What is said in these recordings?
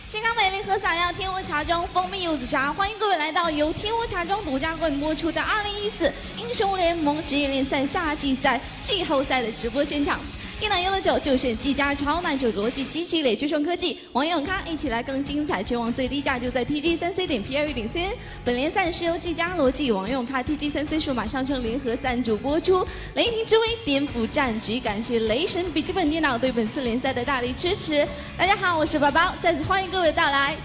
健康美丽喝洒药，天窝茶庄蜂蜜柚子茶，欢迎各位来到由天窝茶庄独家冠播出的2014英雄联盟职业联赛夏季赛季后赛的直播现场。一奶优的酒就选技嘉超奶酒，逻辑机器累聚双科技，网友咖一起来更精彩，全网最低价就在 TG3C.PRU.CN。本联赛是由技嘉逻辑、网友咖 TG3C 数码商城联合赞助播出。雷霆之威颠覆战局，感谢雷神笔记本电脑对本次联赛的大力支持。大家好，我是宝宝，再次欢迎各位到来。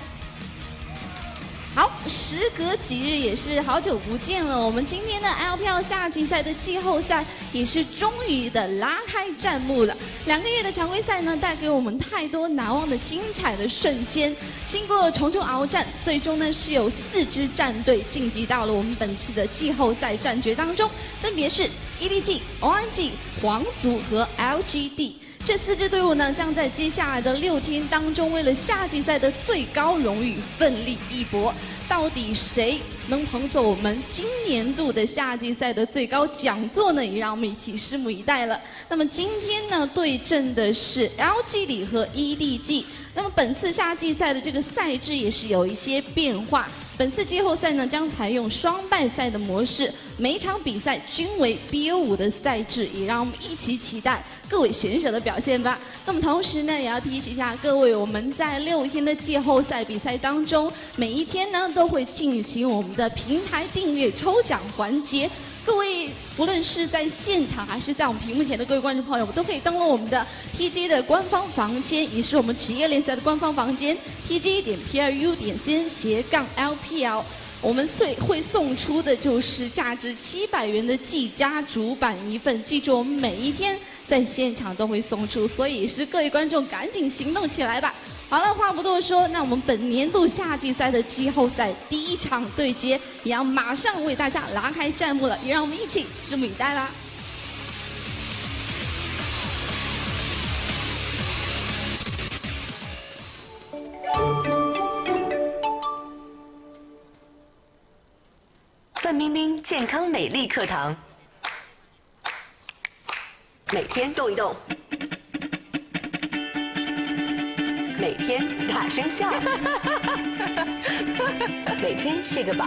好，时隔几日，也是好久不见了。我们今天的 LPL 夏季赛的季后赛也是终于的拉开战幕了。2个月的常规赛呢，带给我们太多难忘的精彩的瞬间。经过重重鏖战，最终呢是有4支战队晋级到了我们本次的季后赛战决当中，分别是 EDG、ONG、皇族和 LGD。 这4支队伍呢，将在接下来的6天当中，为了夏季赛的最高荣誉奋力一搏。到底谁能捧走我们今年度的夏季赛的最高讲座呢？也让我们一起拭目以待了。那么今天呢，对阵的是 LGD 和 EDG。那么本次夏季赛的这个赛制也是有一些变化。 本次季后赛呢，将采用双败赛的模式，每场比赛均为 BO5的赛制，也让我们一起期待各位选手的表现吧。那么同时呢，也要提醒一下各位，我们在6天的季后赛比赛当中，每一天呢都会进行我们的平台订阅抽奖环节。 各位，无论是在现场还是在我们屏幕前的各位观众朋友，都可以登录我们的 TG 的官方房间，也是我们职业联赛的官方房间 TG.PRU.CN/LPL。我们会送出的就是价值700元的技嘉主板1份，记住我们每一天在现场都会送出，所以也是各位观众赶紧行动起来吧。 好了，话不多说，那我们本年度夏季赛的季后赛第1场对决，也要马上为大家拉开战幕了，也让我们一起拭目以待啦！范冰冰健康美丽课堂，每天动一动。 每天大声笑，每天睡个饱。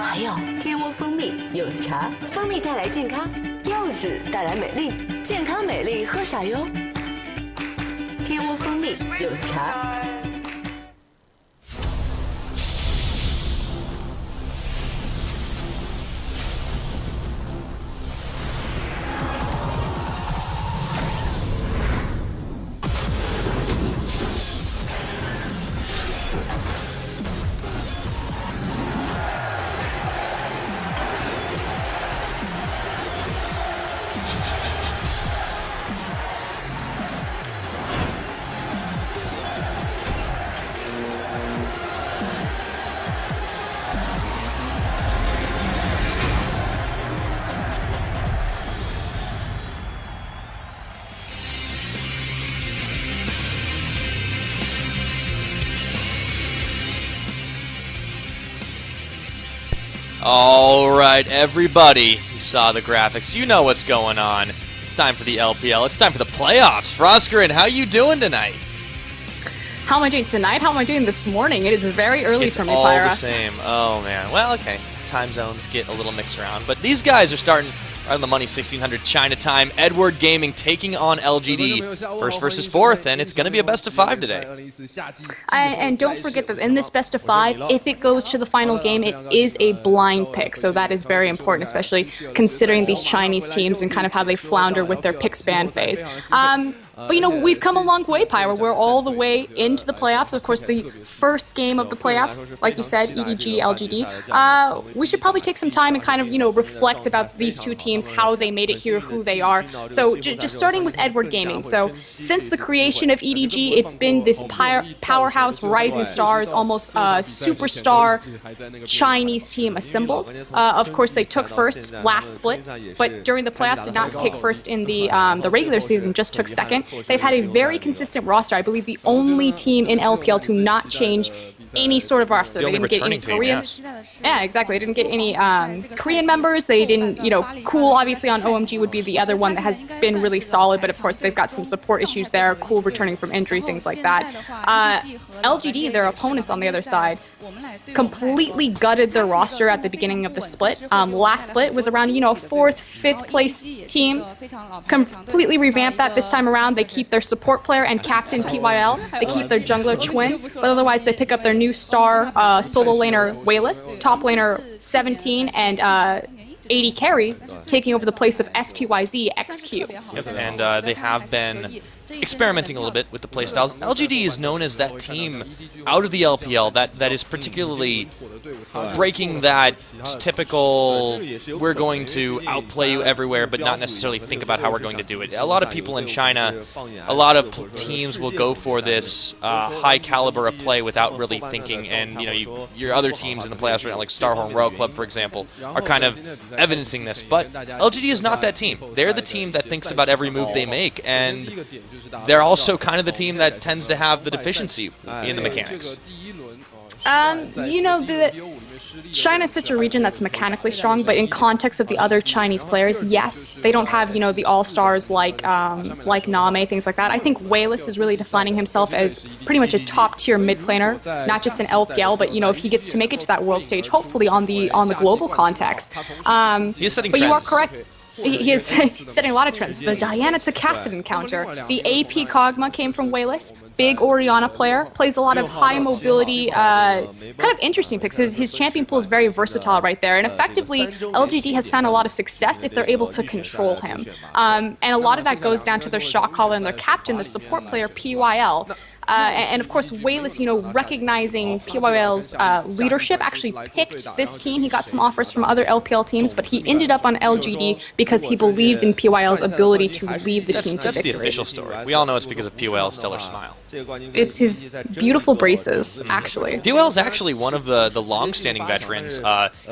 还有天窝蜂蜜柚子茶，蜂蜜带来健康，柚子带来美丽，健康美丽喝洒哟。天窝蜂蜜柚子茶。 All right, everybody, you saw the graphics. You know what's going on. It's time for the LPL. It's time for the playoffs. Froskurinn, how you doing tonight? How am I doing tonight? How am I doing this morning? It is very early for me, It's all Pyra. the same. Oh, man. Well, okay. Time zones get a little mixed around. But these guys are starting right on the money, 1600 China time. Edward Gaming taking on LGD. First versus fourth, and it's going to be a best of 5 today. And don't forget that in this best of 5, if it goes to the final game, it is a blind pick. So that is very important, especially considering these Chinese teams and kind of how they flounder with their pick span phase. But, you know, we've come a long way, Pyra. We're all the way into the playoffs. Of course, the first game of the playoffs, like you said, EDG, LGD. We should probably take some time and kind of, you know, reflect about these two teams, how they made it here, who they are. So just starting with Edward Gaming. So since the creation of EDG, it's been this powerhouse rising stars, almost superstar Chinese team assembled. Of course, they took first last split, but during the playoffs did not take first in the regular season, just took second. They've had a very consistent roster. I believe the only team in LPL to not change any sort of roster. The They only didn't get any returning team, Koreans. Yeah, exactly. They didn't get any Korean members. They didn't, Cool obviously on OMG would be the other one that has been really solid, but of course they've got some support issues there. Cool returning from injury, things like that. LGD, their opponents on the other side, completely gutted their roster at the beginning of the split. Last split was around, a 4th, 5th place team. Completely revamped that this time around. They keep their support player and captain PYL. They keep their jungler Twin, but otherwise they pick up their new star solo laner Wayless, top laner 17, and 80 carry, taking over the place of STYZ XQ. Yep, and they have been experimenting a little bit with the playstyles. LGD is known as that team out of the LPL that is particularly breaking that typical we're going to outplay you everywhere but not necessarily think about how we're going to do it. A lot of people in China, a lot of teams will go for this high caliber of play without really thinking, and your other teams in the playoffs right now, like Starhorn Royal Club for example, are kind of evidencing this. But LGD is not that team. They're the team that thinks about every move they make, and they're also kind of the team that tends to have the deficiency in the mechanics. China's such a region that's mechanically strong, but in context of the other Chinese players, yes, they don't have, the all-stars like Name, things like that. I think Wayless is really defining himself as pretty much a top-tier mid-planer, not just in LPL, but, if he gets to make it to that world stage, hopefully on the global context. He's setting but trends. You are correct. He is setting a lot of trends. The Diana to Cassidy encounter. The AP Kog'Maw came from Wayless. Big Orianna player. Plays a lot of high mobility, kind of interesting picks. His champion pool is very versatile right there. And effectively, LGD has found a lot of success if they're able to control him. And a lot of that goes down to their shot caller and their captain, the support player, PYL. And of course, Wayless, recognizing PYL's leadership, actually picked this team. He got some offers from other LPL teams, but he ended up on LGD because he believed in PYL's ability to lead the team to victory. That's the official story. We all know it's because of PYL's stellar smile. It's his beautiful braces, actually. PYL's actually one of the long-standing veterans.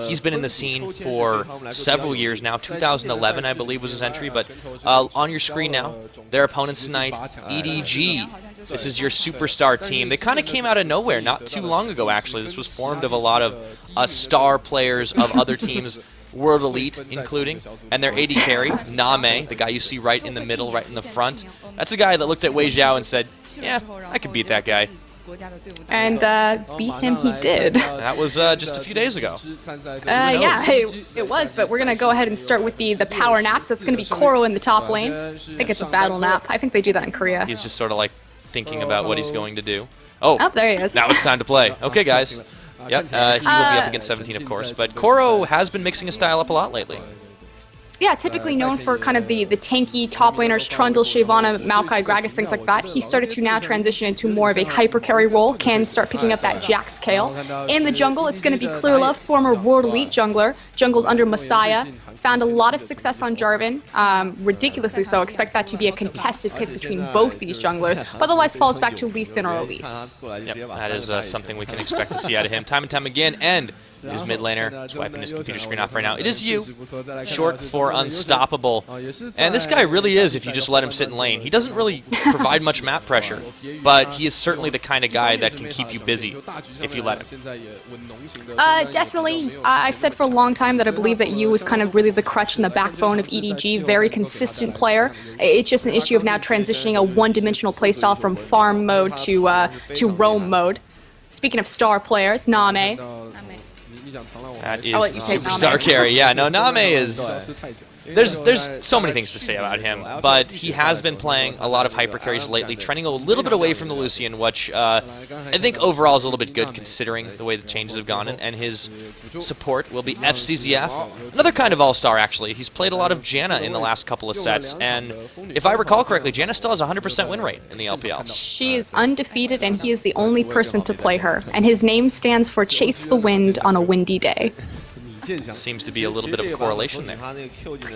He's been in the scene for several years now. 2011, I believe, was his entry. But on your screen now, their opponents tonight, EDG. This is your superstar team. They kind of came out of nowhere not too long ago, actually. This was formed of a lot of star players of other teams, World Elite including, and their AD carry, Name, the guy you see right in the middle, right in the front. That's a guy that looked at Wei Zhao and said, yeah, I could beat that guy. And beat him he did. That was just a few days ago. Yeah, it was, but we're going to go ahead and start with the power naps. That's going to be Koro in the top lane. I think it's a battle nap. I think they do that in Korea. He's just sort of like thinking about what he's going to do. Oh, there he is. Now it's time to play. Okay, guys. Yep, he will be up against 17, of course. But Koro has been mixing his style up a lot lately. Yeah, typically known for kind of the tanky top laners, Trundle, Shyvana, Maokai, Gragas, things like that. He started to now transition into more of a hyper carry role, can start picking up that Jax Kale. In the jungle, it's going to be Clearlove, former World Elite jungler, jungled under Messiah. Found a lot of success on Jarvan, ridiculously so. Expect that to be a contested pick between both these junglers, but otherwise falls back to Lee Sin or Elise. Yep, that is something we can expect to see out of him time and time again, and his mid laner, swiping his computer screen off right now. It is you, short for unstoppable. And this guy really is, if you just let him sit in lane. He doesn't really provide much map pressure, but he is certainly the kind of guy that can keep you busy if you let him. Definitely. I've said for a long time that I believe that Yu was kind of really the crutch and the backbone of EDG. Very consistent player. It's just an issue of now transitioning a one-dimensional playstyle from farm mode to roam mode. Speaking of star players, Name. That is superstar carry. Yeah, no, Name is... There's so many things to say about him, but he has been playing a lot of hyper carries lately, trending a little bit away from the Lucian, which I think overall is a little bit good considering the way the changes have gone, and his support will be FCZF. Another kind of all-star, actually. He's played a lot of Janna in the last couple of sets, and if I recall correctly, Janna still has a 100% win rate in the LPL. She is undefeated, and he is the only person to play her, and his name stands for Chase the Wind on a windy day. Seems to be a little bit of a correlation there.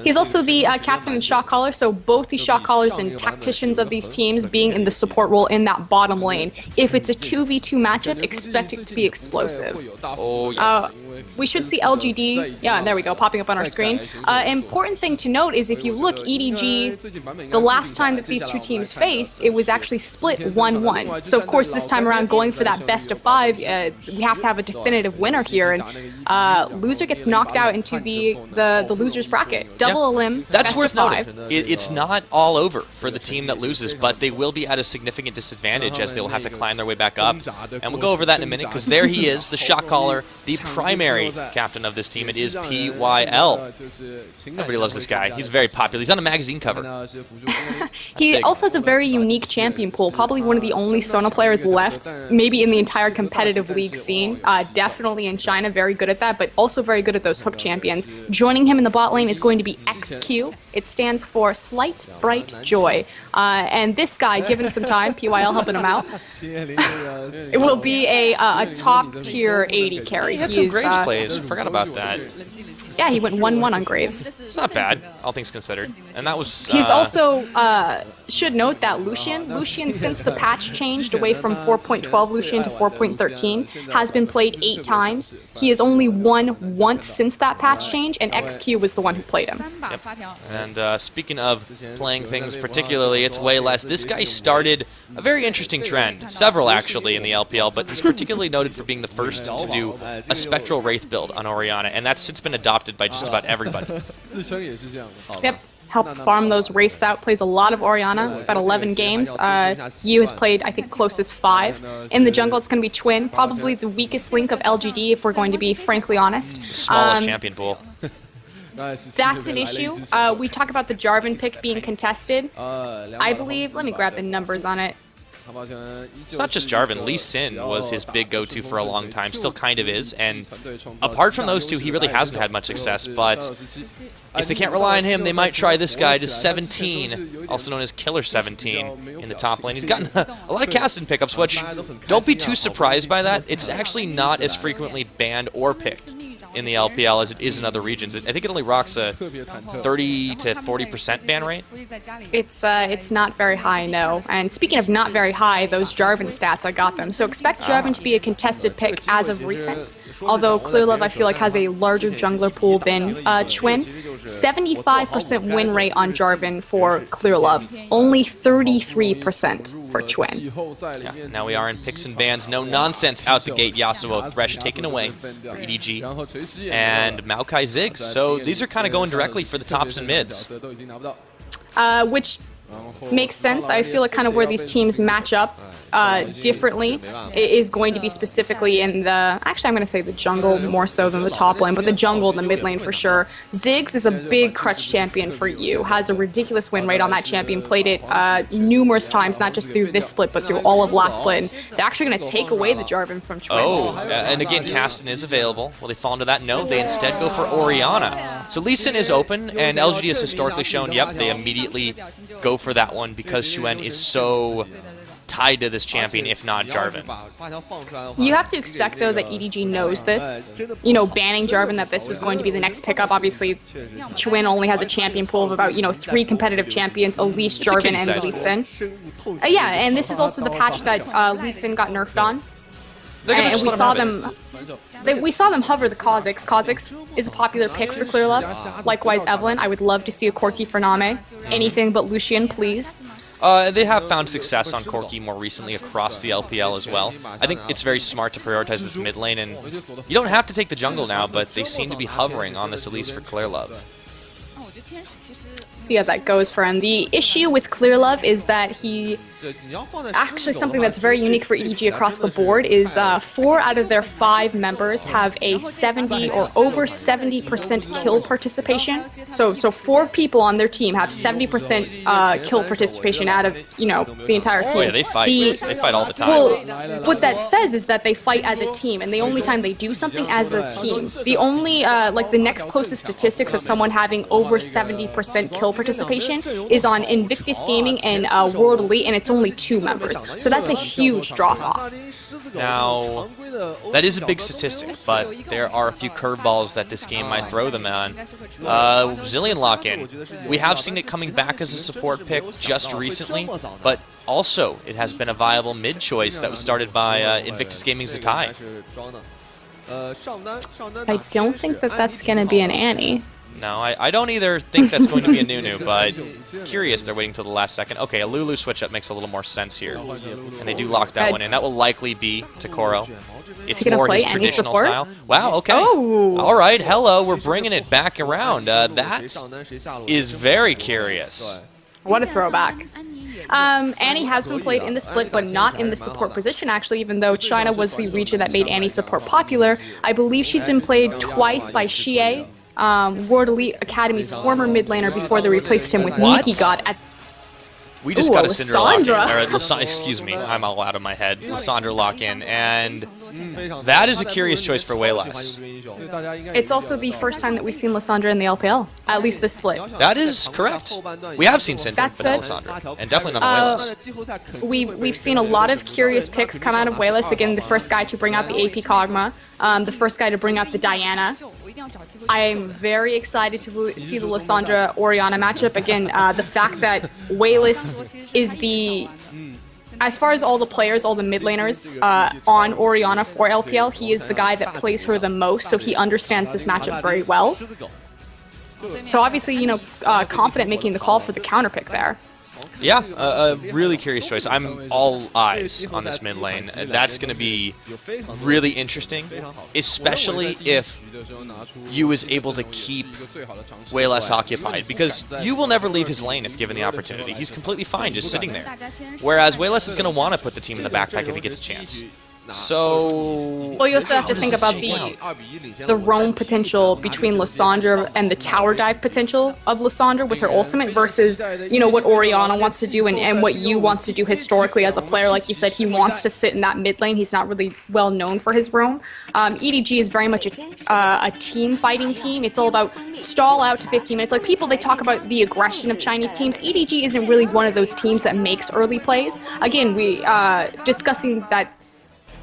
He's also the captain and shot caller, so both the shot callers and tacticians of these teams being in the support role in that bottom lane. If it's a 2v2 matchup, expect it to be explosive. Oh, yeah. we should see LGD. Yeah, there we go, popping up on our screen. Important thing to note is if you look, EDG, the last time that these two teams faced, it was actually split 1-1. So of course this time around, going for that best of 5, we have to have a definitive winner here, and loser gets knocked out into the losers bracket. Double elim. That's best worth of 5. noting. It's not all over for the team that loses, but they will be at a significant disadvantage as they will have to climb their way back up. And we'll go over that in a minute, because there he is, the shot caller, the primary captain of this team. It is PYL. Everybody loves this guy. He's very popular. He's on a magazine cover. He also has a very unique champion pool, probably one of the only Sona players left, maybe in the entire competitive league scene. Definitely in China, very good at that, but also very good at those hook champions. Joining him in the bot lane is going to be XQ. It stands for Slight Bright Joy. And this guy, given some time, PYL helping him out, it will be a top-tier 80 carry. He had some Graves plays. Forgot about that. Yeah, he went 1-1 on Graves. It's not bad, all things considered. And that was... He's also, should note that Lucian, since the patch changed away from 4.12 Lucian to 4.13, has been played 8 times. He has only won once since that patch change, and XQ was the one who played him. Yep. And speaking of playing things particularly, it's way less. This guy started a very interesting trend, several actually in the LPL, but he's particularly noted for being the first to do a Spectral Wraith build on Orianna, and that's since been adopted by just about everybody. Yep. Help farm those Wraiths out, plays a lot of Orianna, about 11 games. Yu has played, I think, closest 5. In the jungle, it's going to be Twin, probably the weakest link of LGD, if we're going to be frankly honest. Smallest champion pool. That's an issue. We talk about the Jarvan pick being contested. I believe, let me grab the numbers on it. It's not just Jarvan. Lee Sin was his big go-to for a long time, still kind of is, and apart from those two, he really hasn't had much success, but if they can't rely on him, they might try this guy, just 17, also known as Killer 17 in the top lane. He's gotten a lot of casting pickups, which, don't be too surprised by that. It's actually not as frequently banned or picked in the LPL as it is in other regions. I think it only rocks a 30 to 40% ban rate. It's not very high, no. And speaking of not very high, those Jarvan stats, I got them. So expect Jarvan to be a contested pick as of recent. Although Clearlove, I feel like, has a larger jungler pool than Chwin. 75% win rate on Jarvan for Clearlove, only 33% for Chwin. Yeah, now we are in picks and bans. No nonsense out the gate. Yasuo, Thresh taken away for EDG, and Maokai Ziggs. So these are kind of going directly for the tops and mids. Which makes sense. I feel like kind of where these teams match up differently is going to be specifically in the, actually I'm going to say the jungle more so than the top lane, but the jungle, the mid lane for sure. Ziggs is a big crutch champion for you, has a ridiculous win rate on that champion, played it numerous times, not just through this split, but through all of last split. And they're actually going to take away the Jarvan from Chwin. Oh, and again, Caston is available. Will they fall into that? No, they instead go for Orianna. So Lee Sin is open, and LGD has historically shown, yep, they immediately go for that one because Xuen is so tied to this champion, if not Jarvan. You have to expect, though, that EDG knows this. You know, banning Jarvan, that this was going to be the next pickup. Obviously, Chwin only has a champion pool of about, 3 competitive champions, Elise, Jarvan, and Lee Sin. Yeah, and this is also the patch that Lee Sin got nerfed on. And we saw them hover the Kha'Zix. Kha'Zix is a popular pick for Clearlove. Likewise, Evelyn. I would love to see a Corki for Name. Anything but Lucian, please. They have found success on Corki more recently across the LPL as well. I think it's very smart to prioritize this mid lane, and you don't have to take the jungle now, but they seem to be hovering on this at least for Clearlove. See how that goes for him. The issue with Clearlove is that he... Actually, something that's very unique for EDG across the board is 4 out of their 5 members have a 70 or over 70% kill participation. So 4 people on their team have 70% kill participation out of, the entire team. Oh yeah, they fight. They fight all the time. Well, what that says is that they fight as a team, and the only time they do something as a team, the only, the next closest statistics of someone having over 70% kill participation is on Invictus Gaming and World Elite, and it's only 2 members. So that's a huge drop-off. Now, that is a big statistic, but there are a few curveballs that this game might throw them on. Zillion lock-in. We have seen it coming back as a support pick just recently, but also it has been a viable mid-choice that was started by Invictus Gaming's Zatai. I don't think that that's going to be an Annie. No, I don't either think that's going to be a Nunu, but curious they're waiting till the last second. Okay, a Lulu switch-up makes a little more sense here. And they do lock that one in. That will likely be to Koro. It's more his traditional style. Wow, okay. Oh. All right, hello, we're bringing it back around. That is very curious. What a throwback. Annie has been played in the split, but not in the support position, actually, even though China was the region that made Annie support popular. I believe she's been played twice by Xie, World Elite Academy's former mid laner, before they replaced him with Nikki God at... We just got a Cinderella Lysandra. excuse me, I'm all out of my head. Lysandra lock-in, and that is a curious choice for Waylass. It's also the first time that we've seen Lysandra in the LPL, at least this split. That is correct. We have seen Syndrome, but not Lysandra, and definitely not Waylass. We've seen a lot of curious picks come out of Waylass. Again, the first guy to bring out the AP Kog'Maw, the first guy to bring out the Diana. I'm very excited to see the Lysandra-Orianna matchup. Again, the fact that Waylass is the... As far as all the players, all the mid laners on Orianna for LPL, he is the guy that plays her the most, so he understands this matchup very well. So obviously, you know, confident making the call for the counter pick there. Yeah, a really curious choice. I'm all eyes on this mid lane. That's going to be really interesting, especially if Yu is able to keep Waylass occupied, because Yu will never leave his lane if given the opportunity. He's completely fine just sitting there. Whereas Waylass is going to want to put the team in the backpack if he gets a chance. So... Well, you also have to think about the roam potential between Lysandra and the tower dive potential of Lysandra with her ultimate versus, you know, what Orianna wants to do and what Yu wants to do historically as a player. Like you said, he wants to sit in that mid lane. He's not really well known for his roam. EDG is very much a team fighting team. It's all about stall out to 15 minutes. Like people, they talk about the aggression of Chinese teams. EDG isn't really one of those teams that makes early plays. Again, we discussing that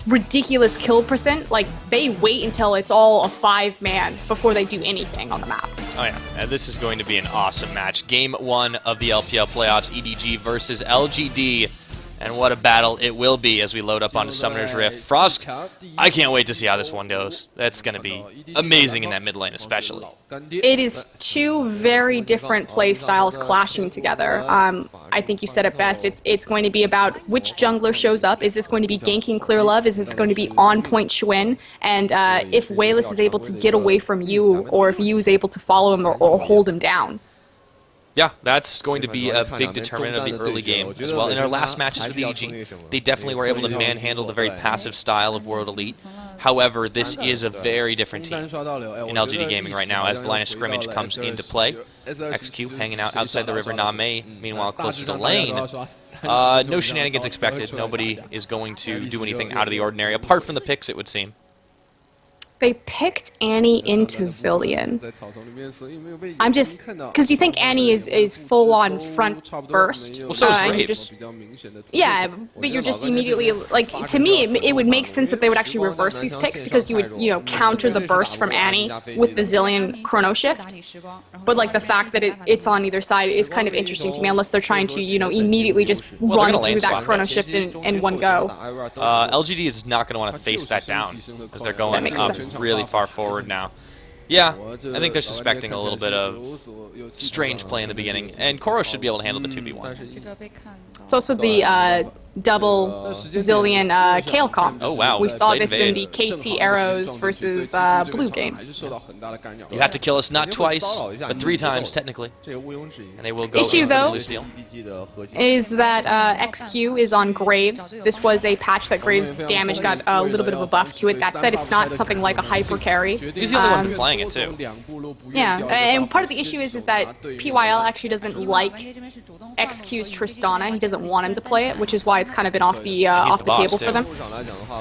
ridiculous kill percent, like they wait until it's all a 5-man before they do anything on the map. Oh yeah, and this is going to be an awesome match. Game 1 of the LPL playoffs, EDG versus LGD. And what a battle it will be as we load up onto Summoner's Rift. Frosk, I can't wait to see how this one goes. That's going to be amazing in that mid lane especially. It is two very different play styles clashing together. I think you said it best. It's going to be about which jungler shows up. Is this going to be ganking Clear Love? Is this going to be on-point Xuan? And if Waylass is able to get away from Yu, or if Yu is able to follow him or hold him down. Yeah, that's going to be a big determinant of the early game as well. In our last matches with EDG, they definitely were able to manhandle the very passive style of World Elite. However, this is a very different team in LGD Gaming right now as the line of scrimmage comes into play. XQ hanging out outside the river Name, meanwhile closer to lane. No shenanigans expected. Nobody is going to do anything out of the ordinary, apart from the picks, it would seem. They picked Annie into Zilean. I'm just... Because you think Annie is full-on front burst. Well, so is Graves. Yeah, but you're just immediately... Like, to me, it would make sense that they would actually reverse these picks, because you would, you know, counter the burst from Annie with the Zilean chrono shift. But, like, the fact that it's on either side is kind of interesting to me, unless they're trying to, you know, immediately just run through that chrono shift in one go. LGD is not going to want to face that down, because they're going up really far forward now. Yeah, I think they're suspecting a little bit of strange play in the beginning, and Koro should be able to handle the 2v1. It's also the double Zilean Kale comp. Oh wow. We saw this in the KT Arrows versus Blue games. You have to kill us not twice, but 3 times technically. And they will go Issue though blue steel. Is that XQ is on Graves. This was a patch that Graves' damage got a little bit of a buff to it. That said, it's not something like a hyper carry. He's the only one playing it too. Yeah, and part of the issue is that PYL actually doesn't like XQ's Tristana. He doesn't want him to play it, which is why it's kind of been off the table for them.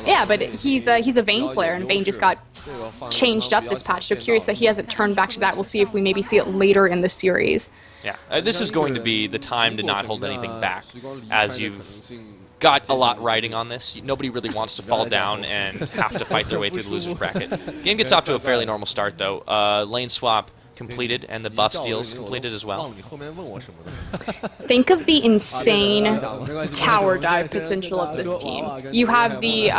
Yeah, but he's a Vayne player, and Vayne just got changed up this patch. So curious that he hasn't turned back to that. We'll see if we maybe see it later in the series. Yeah, this is going to be the time to not hold anything back, as you've got a lot riding on this. Nobody really wants to fall down and have to fight their way through the loser's bracket. Game gets off to a fairly normal start, though. Lane swap completed and the buff steals completed as well. Think of the insane tower dive potential of this team. You have the,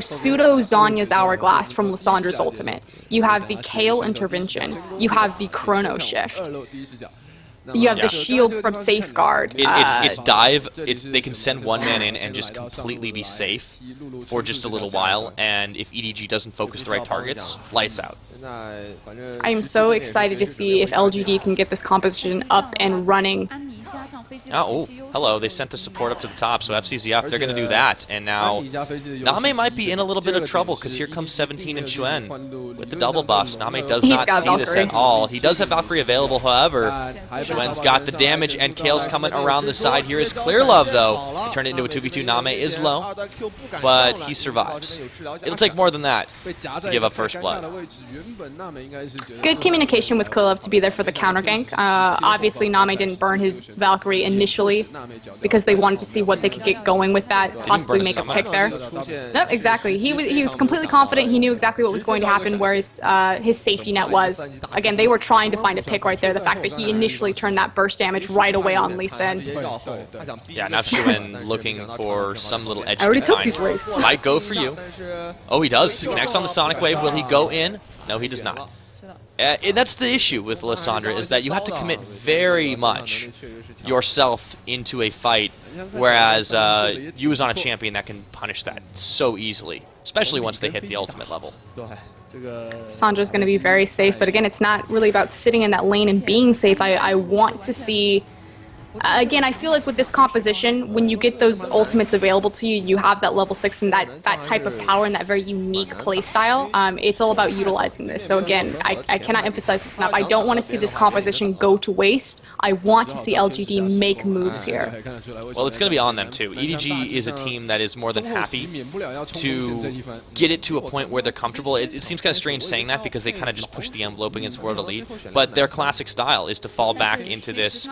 pseudo Zonya's Hourglass from Lissandra's ultimate. You have the Kale intervention. You have the Chrono Shift. You have the shield from Safeguard. It's dive. They can send one man in and just completely be safe for just a little while, and if EDG doesn't focus the right targets, lights out. I am so excited to see if LGD can get this composition up and running. Oh, hello. They sent the support up to the top, so FCZF, they're going to do that. And now Name might be in a little bit of trouble, because here comes 17 and Xuen with the double buffs. Name does not see this at all. He does have Valkyrie available, however. Xuen's got the damage, and Kale's coming around the side. Here is Clear Love, though. He turned it into a 2v2. Name is low, but he survives. It'll take more than that to give up first blood. Good communication with Clear Love to be there for the counter gank. Obviously, Name didn't burn his Valkyrie initially because they wanted to see what they could get going with that, possibly make a pick there. Nope, exactly. He was completely confident. He knew exactly what was going to happen, where his safety net was. Again, they were trying to find a pick right there. The fact that he initially turned that burst damage right away on Lee Sin. Yeah, now Xuen looking for some little edge. I already took these race. Might go for you. Oh, he does. He connects on the Sonic Wave. Will he go in? No, he does not. That's the issue with Lissandra, is that you have to commit very much yourself into a fight, whereas you as on a champion that can punish that so easily, especially once they hit the ultimate level. Sandra's going to be very safe, but again, it's not really about sitting in that lane and being safe. I want to see... Again, I feel like with this composition, when you get those ultimates available to you, you have that level 6 and that type of power and that very unique playstyle. It's all about utilizing this. So again, I cannot emphasize this enough. I don't want to see this composition go to waste. I want to see LGD make moves here. Well, it's going to be on them too. EDG is a team that is more than happy to get it to a point where they're comfortable. It seems kind of strange saying that, because they kind of just push the envelope against World Elite, but their classic style is to fall back into this,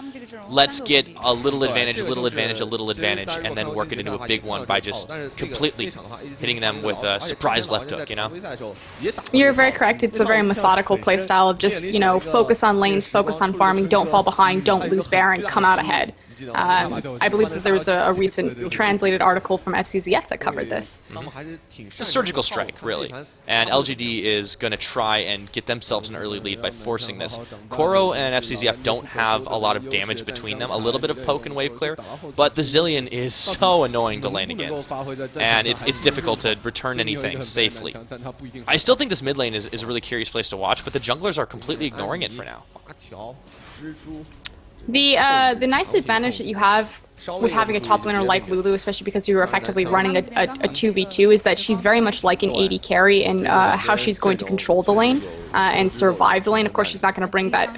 let's get a little advantage, a little advantage, a little advantage, and then work it into a big one by just completely hitting them with a surprise left hook, you know? You're very correct. It's a very methodical playstyle of just, focus on lanes, focus on farming, don't fall behind, don't lose Baron, come out ahead. I believe that there was a recent translated article from FCZF that covered this. It's a surgical strike, really. And LGD is going to try and get themselves an early lead by forcing this. Koro and FCZF don't have a lot of damage between them, a little bit of poke and wave clear, but the Zillion is so annoying to lane against, and it's difficult to return anything safely. I still think this mid lane is a really curious place to watch, but the junglers are completely ignoring it for now. The nice advantage that you have with having a top laner like Lulu, especially because you're effectively running a 2v2, is that she's very much like an AD carry in how she's going to control the lane and survive the lane. Of course, she's not going to bring that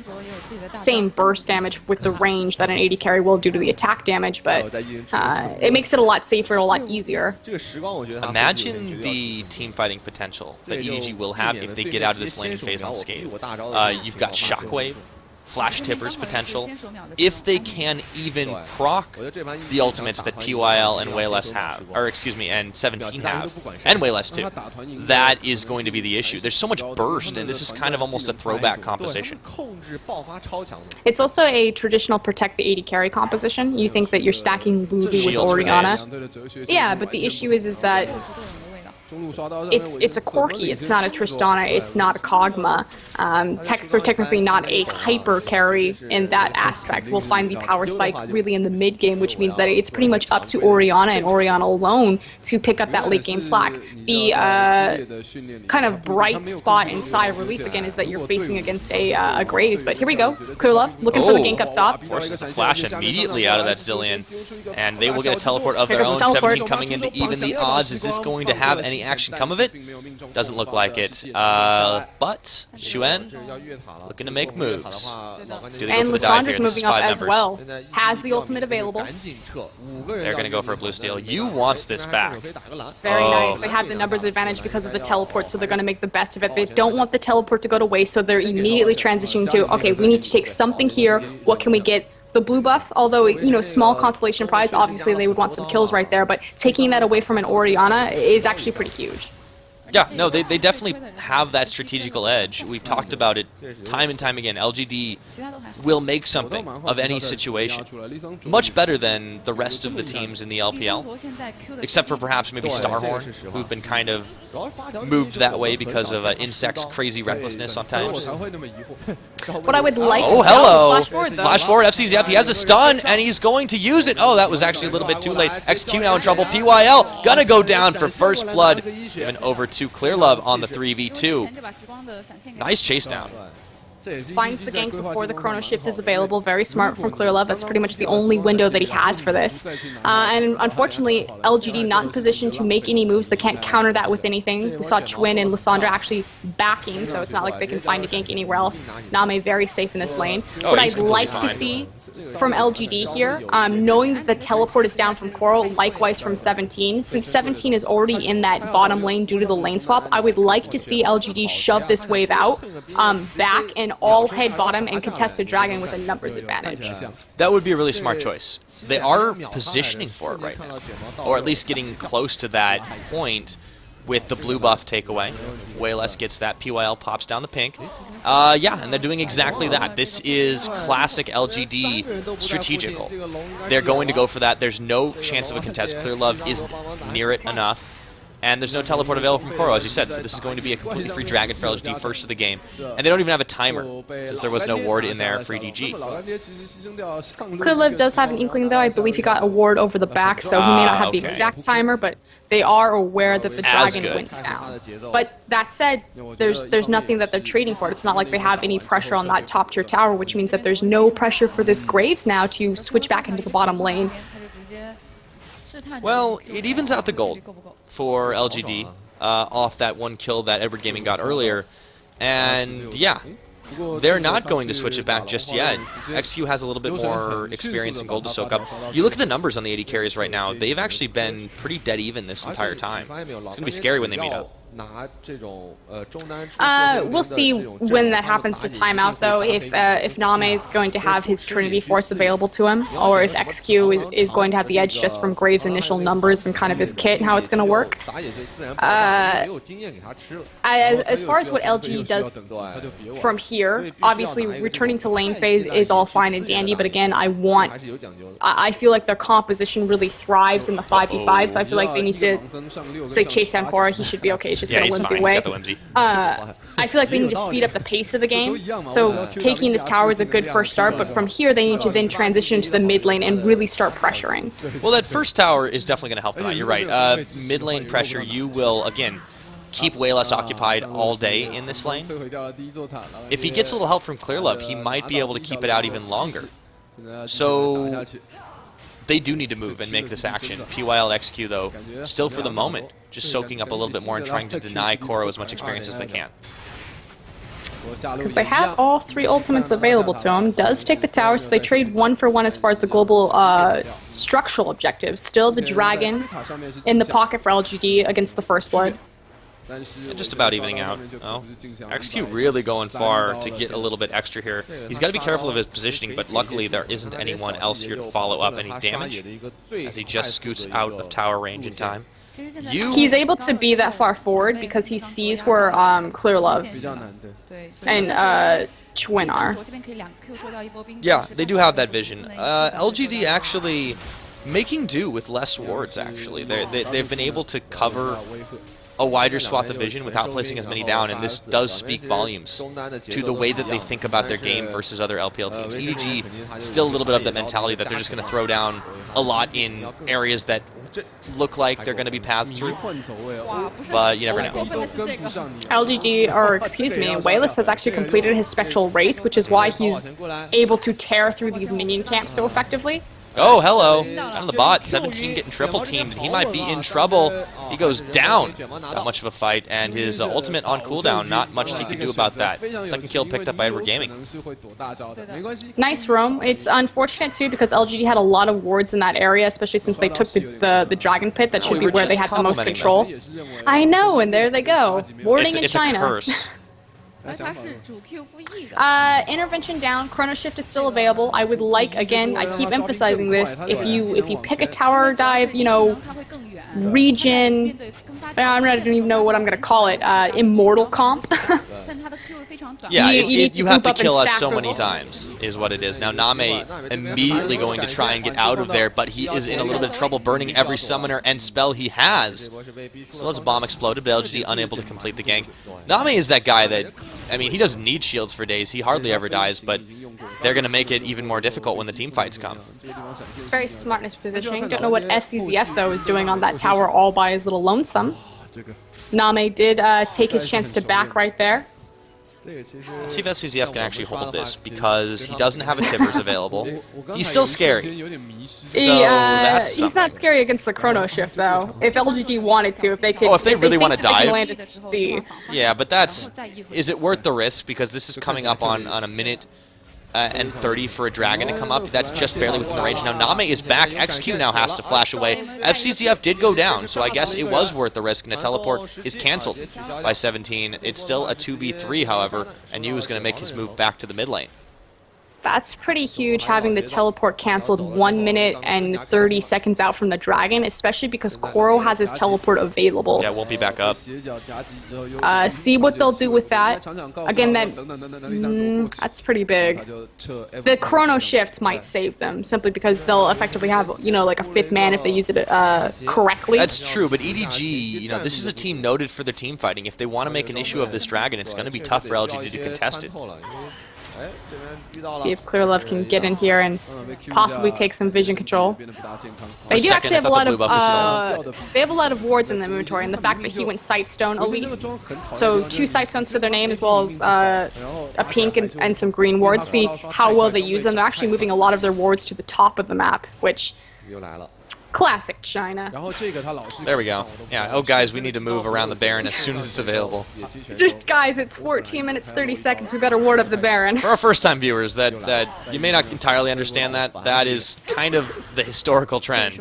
same burst damage with the range that an AD carry will due to the attack damage, but it makes it a lot safer, a lot easier. Imagine the team fighting potential that EDG will have if they get out of this laning phase unscathed. You've got Shockwave, Flash Tippers potential, if they can even proc the ultimates that PYL and Wayless have, or excuse me, and 17 have, and Wayless too. That is going to be the issue. There's so much burst, and this is kind of almost a throwback composition. It's also a traditional protect the AD carry composition. You think that you're stacking Lulu with Orianna. Yeah, but the issue is that it's a Corki, it's not a Tristana, it's not a Kog'Maw. So technically not a hyper carry in that aspect. We'll find the power spike really in the mid game, which means that it's pretty much up to Orianna and Orianna alone to pick up that late game slack. The kind of bright spot in Sigh of Relief again is that you're facing against a Graves, but here we go. Clear Love looking for the gank up top. Forces a flash immediately out of that Zillion, and they will get a teleport of their own. 17 coming in to even the odds. Is this going to have any action come of it? Doesn't look like it. But Xuen looking to make moves. And Lissandra's moving up as well. Has the ultimate available. They're going to go for a blue steal. You wants this back. Very nice. They have the numbers advantage because of the teleport, so they're going to make the best of it. They don't want the teleport to go to waste, so they're immediately transitioning to, okay, we need to take something here. What can we get? The blue buff, although, small consolation prize, obviously they would want some kills right there, but taking that away from an Orianna is actually pretty huge. Yeah, no, they definitely have that strategical edge. We've talked about it time and time again. LGD will make something of any situation. Much better than the rest of the teams in the LPL, except for perhaps maybe Starhorn, who've been kind of moved that way because of Insect's crazy recklessness on times. What I would like to see flash forward, though. Flash forward, FC's, yep, he has a stun, and he's going to use it. Oh, that was actually a little bit too late. XQ now in trouble. PYL gonna go down for first blood, given over to ClearLove on the 3v2. Nice chase down. Finds the gank before the chrono shift is available. Very smart from ClearLove. That's pretty much the only window that he has for this. And unfortunately, LGD not in position to make any moves. They can't counter that with anything. We saw Chwin and Lysandra actually backing, so it's not like they can find a gank anywhere else. Name very safe in this lane. What I'd like to see from LGD here, knowing that the teleport is down from Coral, likewise from 17. Since 17 is already in that bottom lane due to the lane swap, I would like to see LGD shove this wave out, back, and all head bottom and contest a dragon with a numbers advantage. That would be a really smart choice. They are positioning for it right now, or at least getting close to that point with the blue buff takeaway. Wayless gets that, PYL pops down the pink. Yeah, and they're doing exactly that. This is classic LGD strategical. They're going to go for that. There's no chance of a contest. ClearLove is near it enough. And there's no teleport available from Koro, as you said, so this is going to be a completely free dragon for LGD first of the game. And they don't even have a timer, since there was no ward in there for EDG. ClearLove does have an inkling, though. I believe he got a ward over the back, so he may not have the exact timer, but they are aware that the dragon went down. But that said, there's nothing that they're trading for. It's not like they have any pressure on that top-tier tower, which means that there's no pressure for this Graves now to switch back into the bottom lane. Well, it evens out the gold for LGD off that one kill that Edward Gaming got earlier. And yeah, they're not going to switch it back just yet. XQ has a little bit more experience and gold to soak up. You look at the numbers on the AD carries right now, they've actually been pretty dead even this entire time. It's going to be scary when they meet up. We'll see when that happens to timeout, though, if Name is going to have his Trinity Force available to him, or if XQ is going to have the edge just from Graves' initial numbers and kind of his kit and how it's going to work. As far as what LG does from here, obviously returning to lane phase is all fine and dandy, but again, I feel like their composition really thrives in the 5v5, so I feel like they need to, say, chase down Cora. He should be okay. It's just going to whimsy away. I feel like they need to speed up the pace of the game, so taking this tower is a good first start, but from here they need to then transition to the mid lane and really start pressuring. Well, that first tower is definitely going to help them out, you're right. Mid lane pressure, you will, again, keep Wayless occupied all day in this lane. If he gets a little help from ClearLove, he might be able to keep it out even longer. So they do need to move and make this action. PYL XQ, though, still for the moment, just soaking up a little bit more and trying to deny Koro as much experience as they can. Because they have all three ultimates available to them. Does take the tower, so they trade 1-for-1 as far as the global structural objectives. Still the dragon in the pocket for LGD against the First Blood. Just about evening out. Oh, XQ really going far to get a little bit extra here. He's got to be careful of his positioning, but luckily there isn't anyone else here to follow up any damage, as he just scoots out of tower range in time. He's able to be that far forward because he sees where ClearLove and Chwin are. Yeah, they do have that vision. LGD actually making do with less wards, actually. They've been able to cover a wider swath of vision without placing as many down, and this does speak volumes to the way that they think about their game versus other LPL teams. EDG, still a little bit of that mentality that they're just going to throw down a lot in areas that look like they're going to be pathed through, but you never know. LGD, or excuse me, Wayless has actually completed his Spectral Wraith, which is why he's able to tear through these minion camps so effectively. Oh, hello. Out on the bot, 17 getting triple teamed. He might be in trouble. He goes down. Not much of a fight, and his ultimate on cooldown. Not much he can do about that. Second kill picked up by Edward Gaming. Nice roam. It's unfortunate, too, because LGD had a lot of wards in that area, especially since they took the Dragon Pit. That should be where they had the most control. I know, and there they go. Warding in China. It's a curse. Intervention down, Chrono Shift is still available. I would like, again, I keep emphasizing this, if you pick a tower dive, you know, region, I don't even know what I'm gonna call it. Immortal comp. Yeah, you have to up and kill us stack so those many times, is what it is. Now, Name immediately going to try and get out of there, but he is in a little bit of trouble burning every summoner and spell he has. So as a bomb exploded, but LGD unable to complete the gank. Name is that guy that, I mean, he doesn't need shields for days. He hardly ever dies, but they're going to make it even more difficult when the team fights come. Very smart in his positioning. Don't know what FCZF, though, is doing on that tower all by his little lonesome. Name did take his chance to back right there. Let's see if SCZF can actually hold this, because he doesn't have a Tibbers available. He's still scary. He's not scary against the Chrono Shift, though. If LGD wanted to, if they could... Oh, if they really want to dive? Land a C. Yeah, but that's... Is it worth the risk? Because this is coming up on a minute and 30 for a Dragon to come up. That's just barely within the range. Now, Name is back. XQ now has to flash away. FCCF did go down, so I guess it was worth the risk, and a teleport is cancelled by 17. It's still a 2v3, however, and Yu is going to make his move back to the mid lane. That's pretty huge, having the teleport cancelled 1 minute and 30 seconds out from the Dragon, especially because Koro has his teleport available. Yeah, won't be back up. See what they'll do with that. Again, that's pretty big. The Chrono Shift might save them, simply because they'll effectively have, you know, like a 5th man if they use it correctly. That's true, but EDG, you know, this is a team noted for their team fighting. If they want to make an issue of this Dragon, it's going to be tough for LGD to contest it. See if Clearlove can get in here and possibly take some vision control. They do actually have a lot of they have a lot of wards in the inventory, and the fact that he went Sightstone Elise, so 2 Sightstones to their name as well as a pink and some green wards. See how well they use them. They're actually moving a lot of their wards to the top of the map, which classic China. There we go. Yeah, oh guys, we need to move around the Baron as soon as it's available. Just guys, it's 14 minutes 30 seconds. We better ward up the Baron. For our first-time viewers, that you may not entirely understand that is kind of the historical trend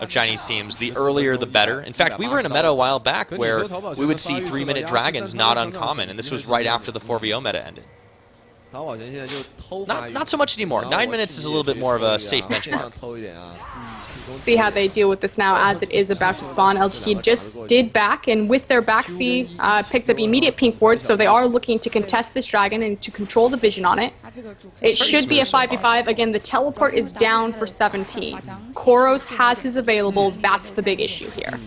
of Chinese teams. The earlier, the better. In fact, we were in a meta a while back where we would see 3-minute dragons not uncommon, and this was right after the 4v0 meta ended. Not so much anymore. 9 minutes is a little bit more of a safe benchmark. See how they deal with this now as it is about to spawn. LGD just did back, and with their back C, picked up immediate pink wards, so they are looking to contest this Dragon and to control the vision on it. It should be a 5v5. Again, the teleport is down for 17. Koros has his available. That's the big issue here.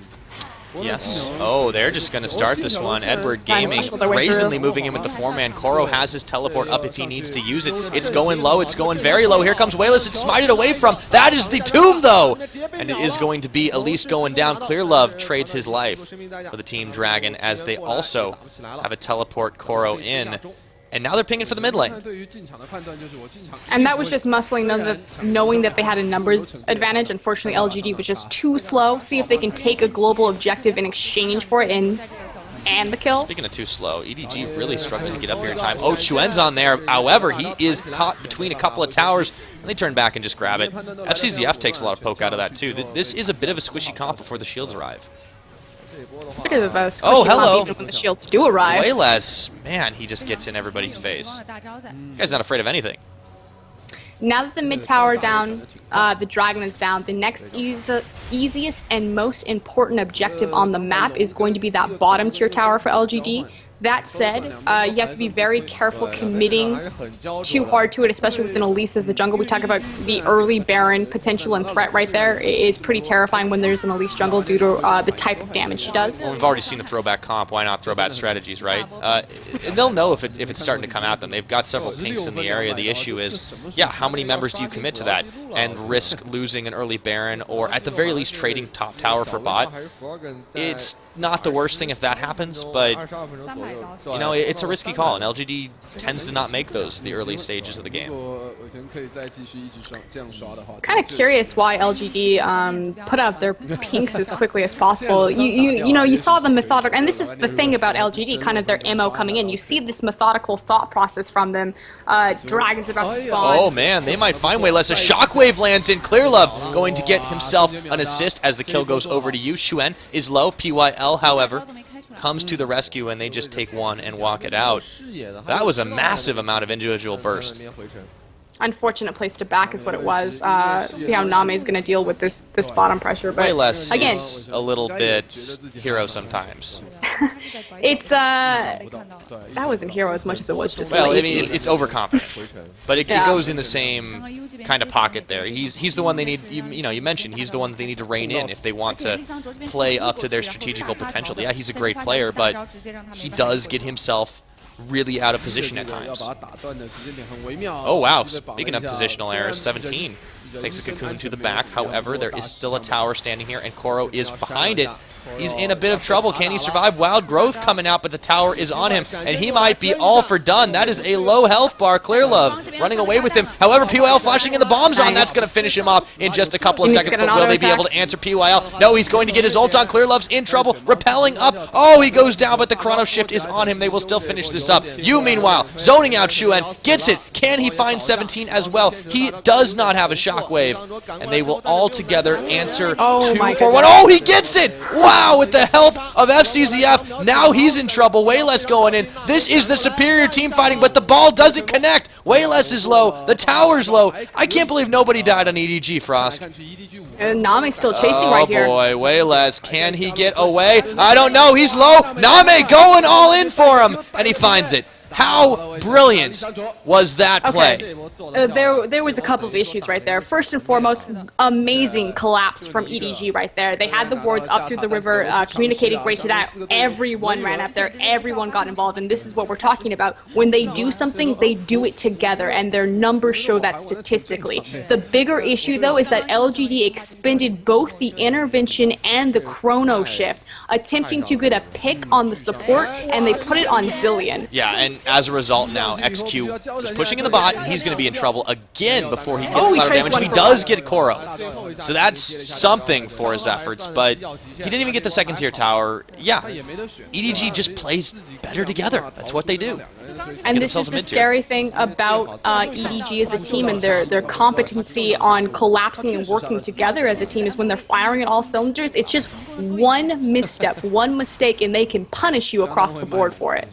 Yes. Oh, they're just going to start this one. Edward Gaming brazenly moving in with the 4-man. Koro has his teleport up if he needs to use it. It's going low. It's going very low. Here comes Wayless. It's smited away from. That is the tomb, though. And it is going to be Elise going down. Clearlove trades his life for the Team Dragon as they also have a teleport Koro in. And now they're pinging for the mid lane. And that was just muscling, knowing that they had a numbers advantage. Unfortunately, LGD was just too slow. See if they can take a global objective in exchange for it and the kill. Speaking of too slow, EDG really struggling to get up here in time. Oh, Chuen's on there. However, he is caught between a couple of towers. And they turn back and just grab it. FCZF takes a lot of poke out of that, too. This is a bit of a squishy comp before the shields arrive. It's a bit of a squishy comp even when the shields do arrive. Way less. Man, he just gets in everybody's face. You guy's not afraid of anything. Now that the mid tower down, the Dragon is down, the next easiest and most important objective on the map is going to be that bottom tier tower for LGD. That said, you have to be very careful committing too hard to it, especially with an Elise as the jungle. We talk about the early Baron potential and threat right there. It is pretty terrifying when there's an Elise jungle due to the type of damage she does. Well, we've already seen a throwback comp. Why not throwback strategies, right? They'll know if it's starting to come at them. They've got several pinks in the area. The issue is, yeah, how many members do you commit to that and risk losing an early Baron or at the very least trading top tower for bot? It's not the worst thing if that happens, but you know, it's a risky call, and LGD tends to not make those the early stages of the game. Kind of curious why LGD put out their pinks as quickly as possible. You know, you saw the methodical, and this is the thing about LGD, kind of their MO coming in. You see this methodical thought process from them. Dragon's about to spawn. Oh man, they might find way less. A shockwave lands in. Clearlove going to get himself an assist as the kill goes over to you. Xuen is low. PYL, however, comes to the rescue, and they just take one and walk it out. That was a massive amount of individual burst. unfortunate place to back is what it was. See how Name is going to deal with this bottom pressure. But way less again, is a little bit hero sometimes. it's that wasn't hero as much as it was just Well, lazy. I mean, it's overconfident, but it goes in the same kind of pocket there. He's the one they need. You mentioned he's the one they need to rein in if they want to play up to their strategical potential. Yeah, he's a great player, but he does get himself really out of position at times. Oh wow, speaking of positional errors, 17 takes a cocoon to the back. However, there is still a tower standing here, and Koro is behind it. He's in a bit of trouble. Can he survive? Wild Growth coming out, but the tower is on him, and he might be all for done. That is a low health bar. Clear Love running away with him. However, PYL flashing in the bombs on. That's going to finish him off in just a couple of seconds, but will they be able to answer PYL? No, he's going to get his ult on. Clear Love's in trouble. Repelling up. Oh, he goes down, but the Chrono Shift is on him. They will still finish this up. You, meanwhile, zoning out Xuen. Gets it. Can he find 17 as well? He does not have a Shockwave, and they will all together answer 2 for 1. Oh, he gets it! Wow, with the help of FCZF, now he's in trouble. Wayless going in. This is the superior team fighting, but the ball doesn't connect. Wayless is low. The tower's low. I can't believe nobody died on EDG, Frost. And Name's still chasing right here. Oh boy, Wayless, can he get away? I don't know, he's low. Name going all in for him, and he finds it. How brilliant was that play? There was a couple of issues right there. First and foremost, amazing collapse from EDG right there. They had the wards up through the river, communicating great to that. Everyone ran up there. Everyone got involved, and this is what we're talking about. When they do something, they do it together, and their numbers show that statistically. The bigger issue, though, is that LGD expended both the intervention and the Chrono Shift, attempting to get a pick on the support, and they put it on Zilean. Yeah, and as a result now, XQ is pushing in the bot, and he's going to be in trouble again before he gets collateral damage. He does get Koro. So that's something for his efforts, but he didn't even get the second tier tower. Yeah, EDG just plays better together. That's what they do. And this is the scary thing about EDG as a team and their competency on collapsing and working together as a team is when they're firing at all cylinders, it's just one misstep, one mistake, and they can punish you across the board for it.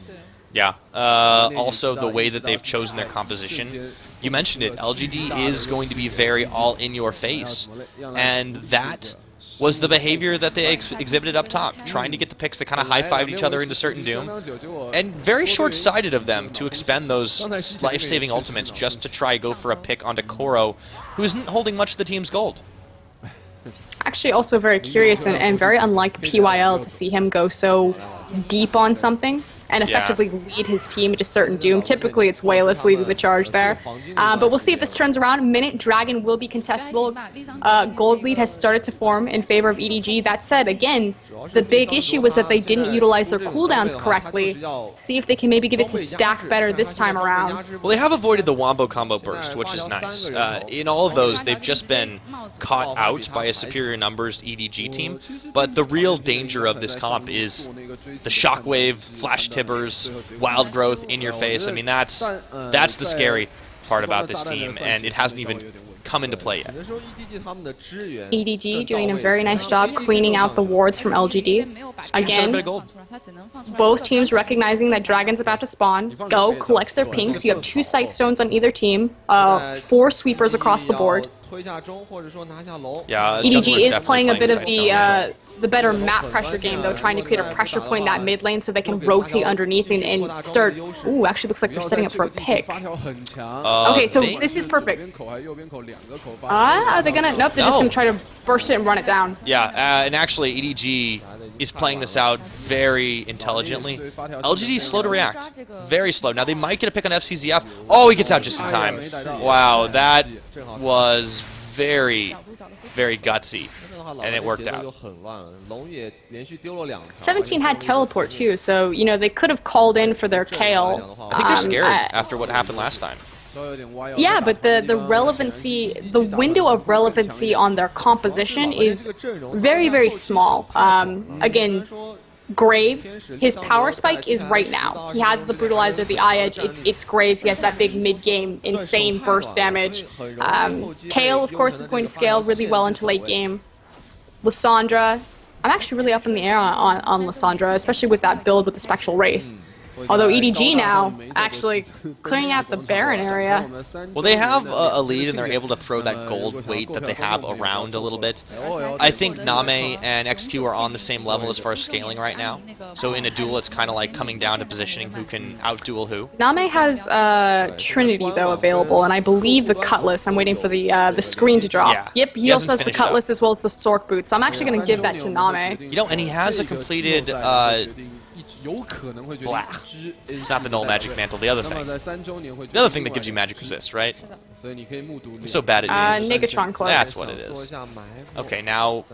Yeah. Also, the way that they've chosen their composition. You mentioned it. LGD is going to be very all in your face. And that was the behavior that they exhibited up top, trying to get the picks that kind of high-fived each other into certain doom. And very short-sighted of them to expend those life-saving ultimates just to try go for a pick onto Koro, who isn't holding much of the team's gold. Actually also very curious and very unlike PYL to see him go so deep on something and effectively lead his team into certain doom. Typically, it's Wayless leading the charge there. But we'll see if this turns around. Minute Dragon will be contestable. Gold lead has started to form in favor of EDG. That said, again, the big issue was that they didn't utilize their cooldowns correctly. See if they can maybe get it to stack better this time around. Well, they have avoided the Wombo combo burst, which is nice. In all of those, they've just been caught out by a superior numbers EDG team. But the real danger of this comp is the Shockwave, Flash Tibbers, Wild Growth in your face. I mean, that's the scary part about this team, and it hasn't even come into play yet. EDG doing a very nice job cleaning out the wards from LGD. Again, both teams recognizing that Dragon's about to spawn. Go, collect their pinks. You have 2 sight stones on either team, 4 sweepers across the board. Yeah, EDG is playing a bit of the better map pressure game, though, trying to create a pressure point in that mid lane so they can rotate underneath and start... Ooh, actually looks like they're setting up for a pick. Okay, so this is perfect. Are they gonna... Nope, they're just gonna try to burst it and run it down. Yeah, and actually EDG is playing this out very intelligently. LGD is slow to react. Very slow. Now, they might get a pick on FCZF. Oh, he gets out just in time. Wow, that was very, very gutsy. And it worked out. 17 had teleport too, so, you know, they could have called in for their Kale. I think they're scared after what happened last time. Yeah, but the relevancy, the window of relevancy on their composition is very, very small. Again, Graves, his power spike is right now. He has the Brutalizer, the Eye Edge, it's Graves, he has that big mid-game, insane burst damage. Kale, of course, is going to scale really well into late game. Lissandra, I'm actually really up in the air on Lissandra, especially with that build with the Spectral Wraith. Although EDG now actually clearing out the Baron area. Well, they have a lead and they're able to throw that gold weight that they have around a little bit. I think Name and XQ are on the same level as far as scaling right now. So in a duel, it's kind of like coming down to positioning who can out-duel who. Name has Trinity, though, available, and I believe the Cutlass. I'm waiting for the scrring to drop. Yeah. Yep, he also has the Cutlass as well as the Sork Boot, so I'm actually going to give that to Name. You know, and he has a completed Blah. It's not the null magic mantle, the other thing. The other thing that gives you magic resist, right? I'm so bad at it. Negatron Cloak. That's what it is. Okay, now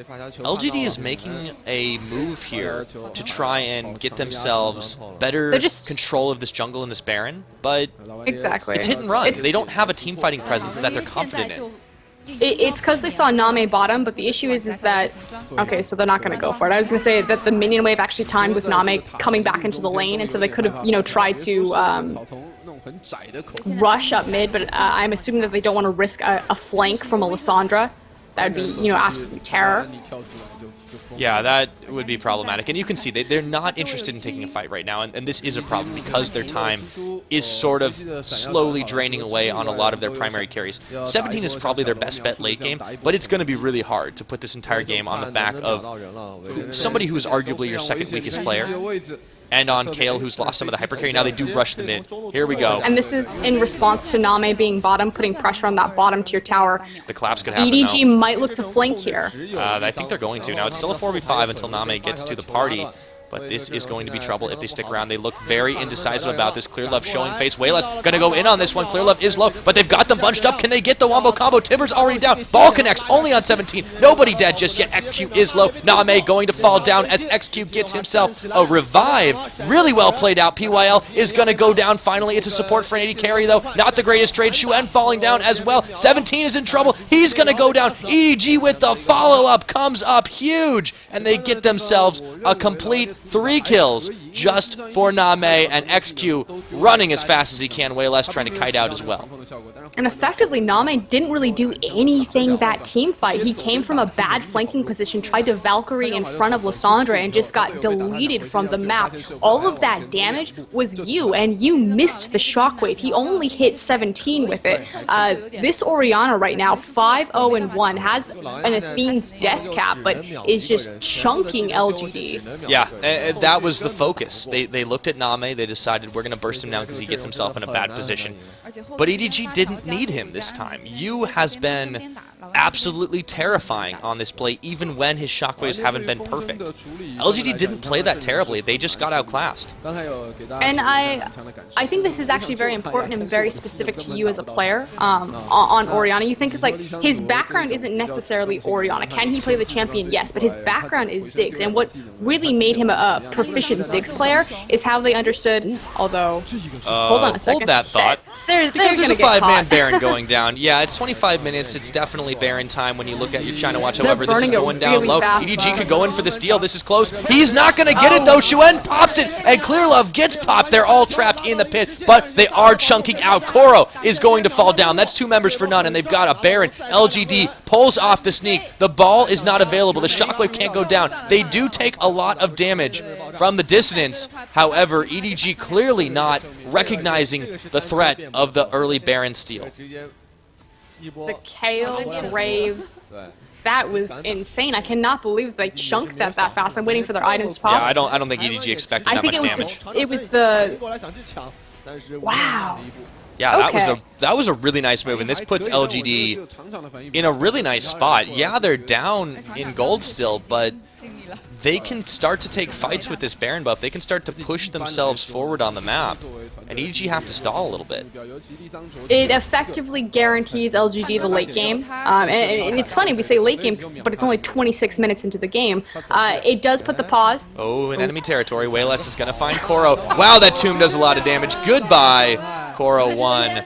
LGD is making a move here to try and get themselves better control of this jungle and this Baron, but exactly. It's hit and run. They don't have a team fighting presence that they're confident in. It's because they saw Name bottom, but the issue is that... Okay, so they're not going to go for it. I was going to say that the minion wave actually timed with Name coming back into the lane, and so they could have, you know, tried to rush up mid, but I'm assuming that they don't want to risk a flank from a Lissandra. That would be, you know, absolute terror. Yeah, that would be problematic. And you can see they're not interested in taking a fight right now, and this is a problem because their time is sort of slowly draining away on a lot of their primary carries. 17 is probably their best bet late game, but it's going to be really hard to put this entire game on the back of somebody who is arguably your second weakest player. And on Kale, who's lost some of the hypercarry. Now they do rush the mid. Here we go. And this is in response to Name being bottom, putting pressure on that bottom tier tower. The collapse could happen. EDG might look to flank here. I think they're going to. Now it's still a 4v5 until Name gets to the party. But this is going to be trouble if they stick around. They look very indecisive about this. Clearlove showing face. Wayless going to go in on this one. Clearlove is low, but they've got them bunched up. Can they get the wombo combo? Tibbers already down. Ball connects only on 17. Nobody dead just yet. XQ is low. Name going to fall down as XQ gets himself a revive. Really well played out. PYL is going to go down finally. It's a support for an 80 carry, though. Not the greatest trade. Xuen falling down as well. 17 is in trouble. He's going to go down. EDG with the follow-up comes up huge, and they get themselves a complete 3 kills just for Name, and XQ running as fast as he can, way less trying to kite out as well. And effectively, Name didn't really do anything that team fight. He came from a bad flanking position, tried to Valkyrie in front of Lissandra, and just got deleted from the map. All of that damage was you, and you missed the shockwave. He only hit 17 with it. This Orianna right now, 5-0-1, has an Athene's death cap, but is just chunking LGD. Yeah, that was the focus. They looked at Name, they decided we're going to burst him down because he gets himself in a bad position. But EDG didn't need him this time. Yu has been absolutely terrifying on this play, even when his shockwaves haven't been perfect. LGD didn't play that terribly, they just got outclassed. And I think this is actually very important and very specific to you as a player on Orianna. You think like his background isn't necessarily Orianna. Can he play the champion? Yes, but his background is Ziggs, and what really made him a proficient Ziggs player is how they understood, although, hold on a second. Hold that thought. There's a 5-man Baron going down. Yeah, it's 25 minutes. It's definitely Baron time when you look at your China Watch. However, this is going down really low. Fast, EDG could go in for the steal. This is close. He's not going to get it, though. Xuen pops it, and Clearlove gets popped. They're all trapped in the pit, but they are chunking out. Koro is going to fall down. That's 2 members for none, and they've got a Baron. LGD pulls off the sneak. The ball is not available. The shockwave can't go down. They do take a lot of damage from the dissonance. However, EDG clearly not recognizing the threat of the early Baron steal. The Kale, Graves, that was insane. I cannot believe they chunked that fast. I'm waiting for their items to pop. Yeah, I don't think EDG expected that much damage. It was the... Wow. Yeah, okay. that was a really nice move, and this puts LGD in a really nice spot. Yeah, they're down in gold still, but they can start to take fights with this Baron buff. They can start to push themselves forward on the map, and EDG have to stall a little bit. It effectively guarantees LGD the late game, and it's funny, we say late game, but it's only 26 minutes into the game. It does put the pause. Oh, in enemy territory. Wayless is going to find Koro. Wow, that tomb does a lot of damage. Goodbye, Koro 1.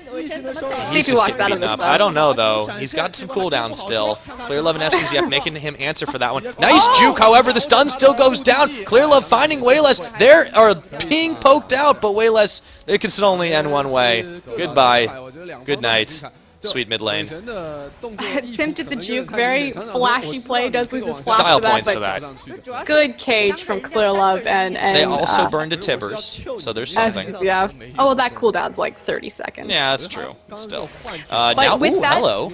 See if he walks out of this, though. I don't know, though. He's got some cooldowns still. Clearlove and FCZF making him answer for that one. Nice juke, however, the stun still goes down. Clearlove finding Wayless. They are being poked out, but Wayless, they can still only end one way. Goodbye. Good night. Sweet mid lane. Tempted the juke, very flashy play, does lose his flash Style for that, points for but that. good cage from Clear Love, and They also burned to Tibbers, so there's something. yeah. Oh, well, that cooldown's like 30 seconds. Yeah, that's true. Still. But Now, with that, hello.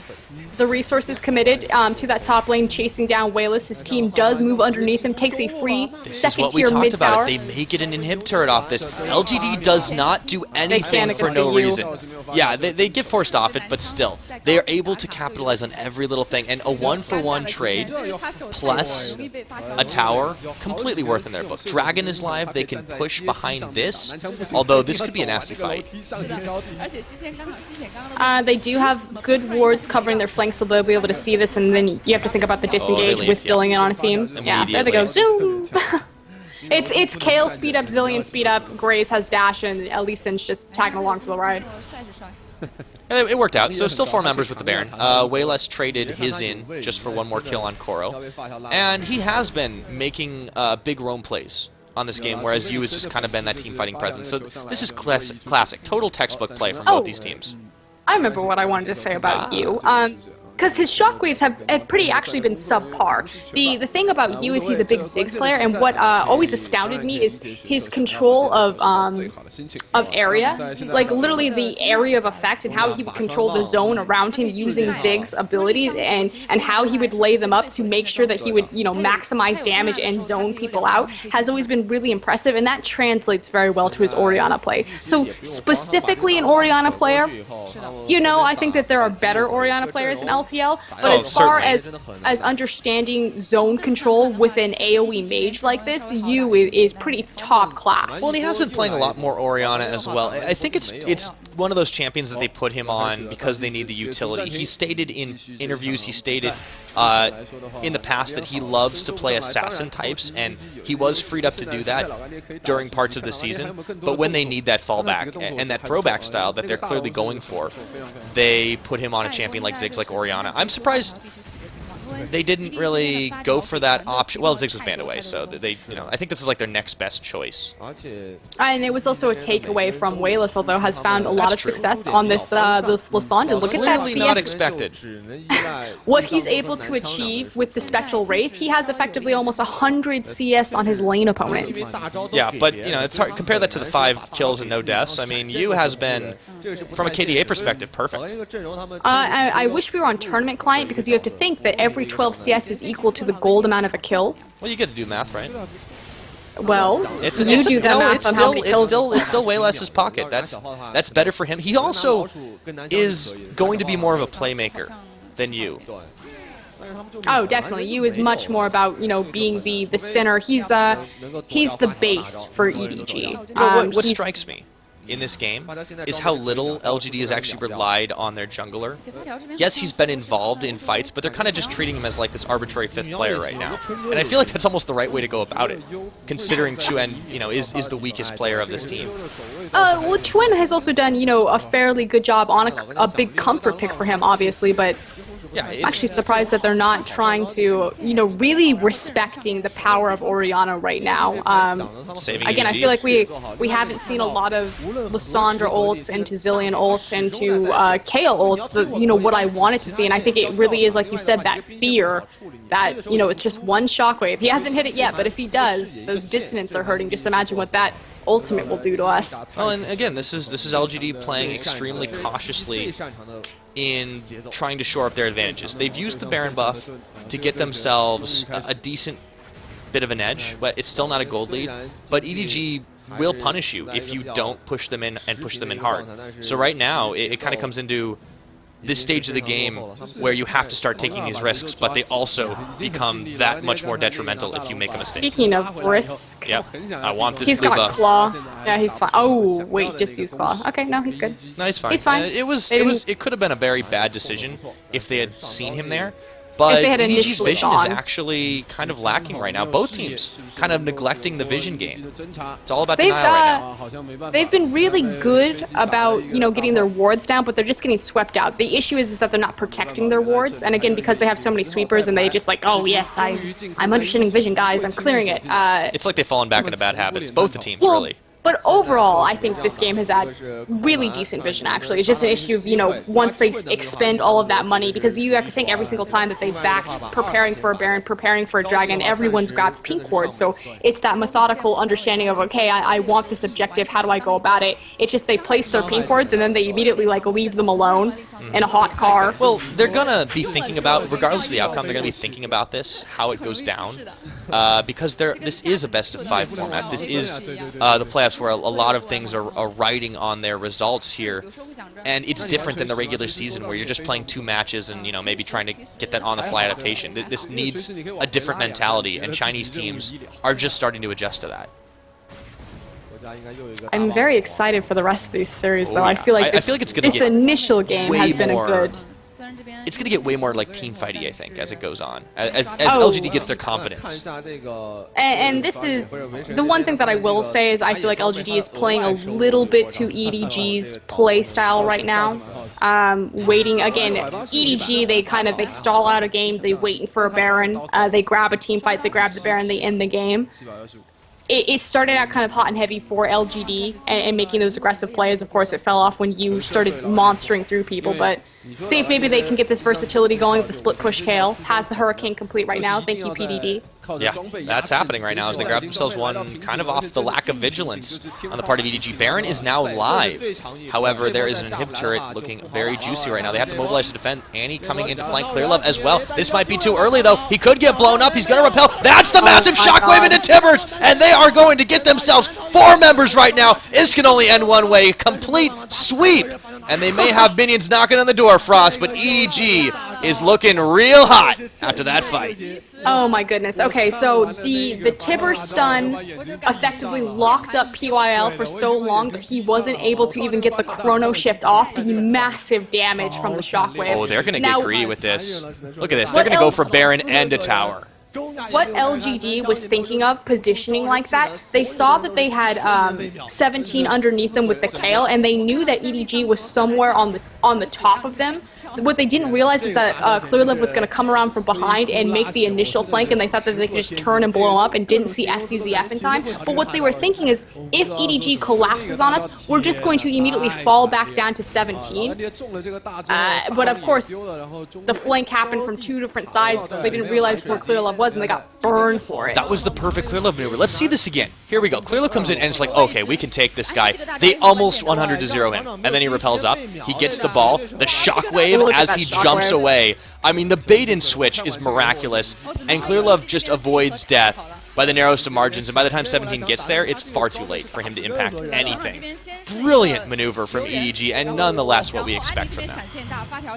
the resources committed to that top lane, chasing down Wayless. His team does move underneath him, takes a free This is what we second-tier talked mid about. tower. If they make it an inhib turret off this, LGD does not do anything for against no you. reason. Yeah, they get forced off it, but still, they are able to capitalize on every little thing. And a one-for-one trade plus a tower, completely worth in their books. Dragon is live. They can push behind this, although this could be a nasty fight. They do have good wards covering their flanks, so they'll be able to see this, and then you have to think about the disengage leave, with Zillion on a team. Yeah, there they go. Zoom! It's Kale speed up, Zillion speed up, Graves has dash, and Elisen's just tagging along for the ride. It worked out. So still 4 members with the Baron. Wayless traded his in just for one more kill on Koro. And he has been making big roam plays on this game, whereas Yu has just kind of been that team fighting presence. So this is classic, total textbook play from both these teams. I remember what I wanted to say about Yu. Because his shockwaves have pretty actually been subpar. The thing about Yu is he's a big Ziggs player, and what always astounded me is his control of area, like literally the area of effect, and how he would control the zone around him using Ziggs' ability, and how he would lay them up to make sure that he would maximize damage and zone people out, has always been really impressive, and that translates very well to his Orianna play. So specifically an Orianna player, I think that there are better Orianna players in LPL. But as far as understanding zone control with an AoE mage like this, Yu is pretty top class. Well, and he has been playing a lot more Orianna as well. I think it's one of those champions that they put him on because they need the utility. He stated in interviews, he stated in the past that he loves to play assassin types, and he was freed up to do that during parts of the season. But when they need that fallback and that throwback style that they're clearly going for, they put him on a champion like Ziggs, like Orianna. I'm surprised they didn't really go for that option. Well, Ziggs was banned away, so they, I think this is like their next best choice. And it was also a takeaway from Wayless, although has found a lot of success on this Lysandre. Look at that CS. Not expected. What he's able to achieve with the Spectral Wraith, he has effectively almost 100 CS on his lane opponent. Yeah, but it's hard. Compare that to the 5 kills and no deaths. I mean, Yu has been, from a KDA perspective, perfect. I wish we were on Tournament Client, because you have to think that every 12 CS is equal to the gold amount of a kill. Well, you get to do math, right? Well, you do that math on how many kills. It's still Wayless's pocket. That's better for him. He also is going to be more of a playmaker than you. Oh, definitely. Yu is much more about, being the center. He's the base for EDG. What strikes me in this game is how little LGD has actually relied on their jungler. Yes, he's been involved in fights, but they're kind of just treating him as like this arbitrary 5th player right now. And I feel like that's almost the right way to go about it, considering Chuen, is the weakest player of this team. Well, Chuen has also done, a fairly good job on a big comfort pick for him, obviously, but yeah, I'm actually surprised that they're not trying to, really respecting the power of Orianna right now. Again, I feel like we haven't seen a lot of Lysandre ults into Zillion ults into Kale ults, what I wanted to see, and I think it really is, like you said, that fear that, it's just one shockwave. He hasn't hit it yet, but if he does, those dissonants are hurting. Just imagine what that ultimate will do to us. Well, and again, this is LGD playing extremely cautiously in trying to shore up their advantages. They've used the Baron buff to get themselves a decent bit of an edge, but it's still not a gold lead. But EDG will punish you if you don't push them in and push them in hard. So right now, it kind of comes into this stage of the game where you have to start taking these risks, but they also become that much more detrimental if you make a mistake. Speaking of risk, yep, I want this he's blue got buff. Claw. Yeah, he's fine. Oh, wait, just use Claw. Okay, no, he's good. No, he's fine. He's fine. It could have been a very bad decision if they had seen him there. But if they had EDG's initially vision gone. is actually kind of lacking right now. Both teams kind of neglecting the vision game. It's all about denial right now. They've been really good about, getting their wards down, but they're just getting swept out. The issue is that they're not protecting their wards, and again, because they have so many sweepers and they just like, oh yes, I'm understanding vision, guys, I'm clearing it. It's like they've fallen back into bad habits, both the teams, well, really. But overall, I think this game has had really decent vision, actually. It's just an issue of, you know, once they expend all of that money, because you have to think every single time that they backed preparing for a Baron, preparing for a Dragon, everyone's grabbed pink wards. So it's that methodical understanding of, okay, I want this objective, how do I go about it? It's just they place their pink wards and then they immediately, like, leave them alone in a hot car. Well, they're gonna be thinking about, regardless of the outcome, they're gonna be thinking about this, how it goes down, because this is a best-of-5 format. This is the playoffs where a lot of things are riding on their results here, and it's different than the regular season where you're just playing 2 matches and, you know, maybe trying to get that on-the-fly adaptation. This needs a different mentality, and Chinese teams are just starting to adjust to that. I'm very excited for the rest of these series, though. Yeah. I feel like this initial game has been a good... It's going to get way more like team fighty, I think, as it goes on, as LGD gets their confidence. And this is the one thing that I will say is I feel like LGD is playing a little bit to EDG's play style right now. Waiting again, EDG they stall out a game, they waiting for a Baron, they grab a team fight, they grab the Baron, they end the game. It started out kind of hot and heavy for LGD and making those aggressive plays. Of course, it fell off when you started monstering through people, but see if maybe they can get this versatility going with the split push Kale. Has the Hurricane complete right now. Thank you, PDD. Yeah, that's happening right now as they grab themselves one kind of off the lack of vigilance on the part of EDG. Baron is now live. However, there is an inhib turret looking very juicy right now. They have to mobilize to defend. Annie coming into flank Clearlove as well. This might be too early, though. He could get blown up. He's going to repel. That's the massive shockwave into Tibbers, and they are going to get themselves 4 members right now. This can only end one way. Complete sweep. And they may have minions knocking on the door, Frost, but EDG is looking real hot after that fight. Oh my goodness. Okay, so the Tibber stun effectively locked up PYL for so long that he wasn't able to even get the chrono shift off to massive damage from the shockwave. Oh, they're going to get greedy with this. Look at this. They're going to go for Baron and a tower. What LGD was thinking of positioning like that, they saw that they had 17 underneath them with the Kale, and they knew that EDG was somewhere on the top of them. What they didn't realize is that Clearlove was going to come around from behind and make the initial flank, and they thought that they could just turn and blow up and didn't see FCZF in time. But what they were thinking is, if EDG collapses on us, we're just going to immediately fall back down to 17. But of course, the flank happened from 2 different sides. They didn't realize where Clearlove was, and they got burned for it. That was the perfect Clearlove maneuver. Let's see this again. Here we go. Clearlove comes in, and it's like, okay, we can take this guy. They almost 100-0 him, and then he repels up. He gets the ball. The shockwave as he jumps away. I mean, the bait and switch is miraculous, and Clearlove just avoids death by the narrowest of margins, and by the time 17 gets there, it's far too late for him to impact anything. Brilliant maneuver from EDG, and nonetheless what we expect from them.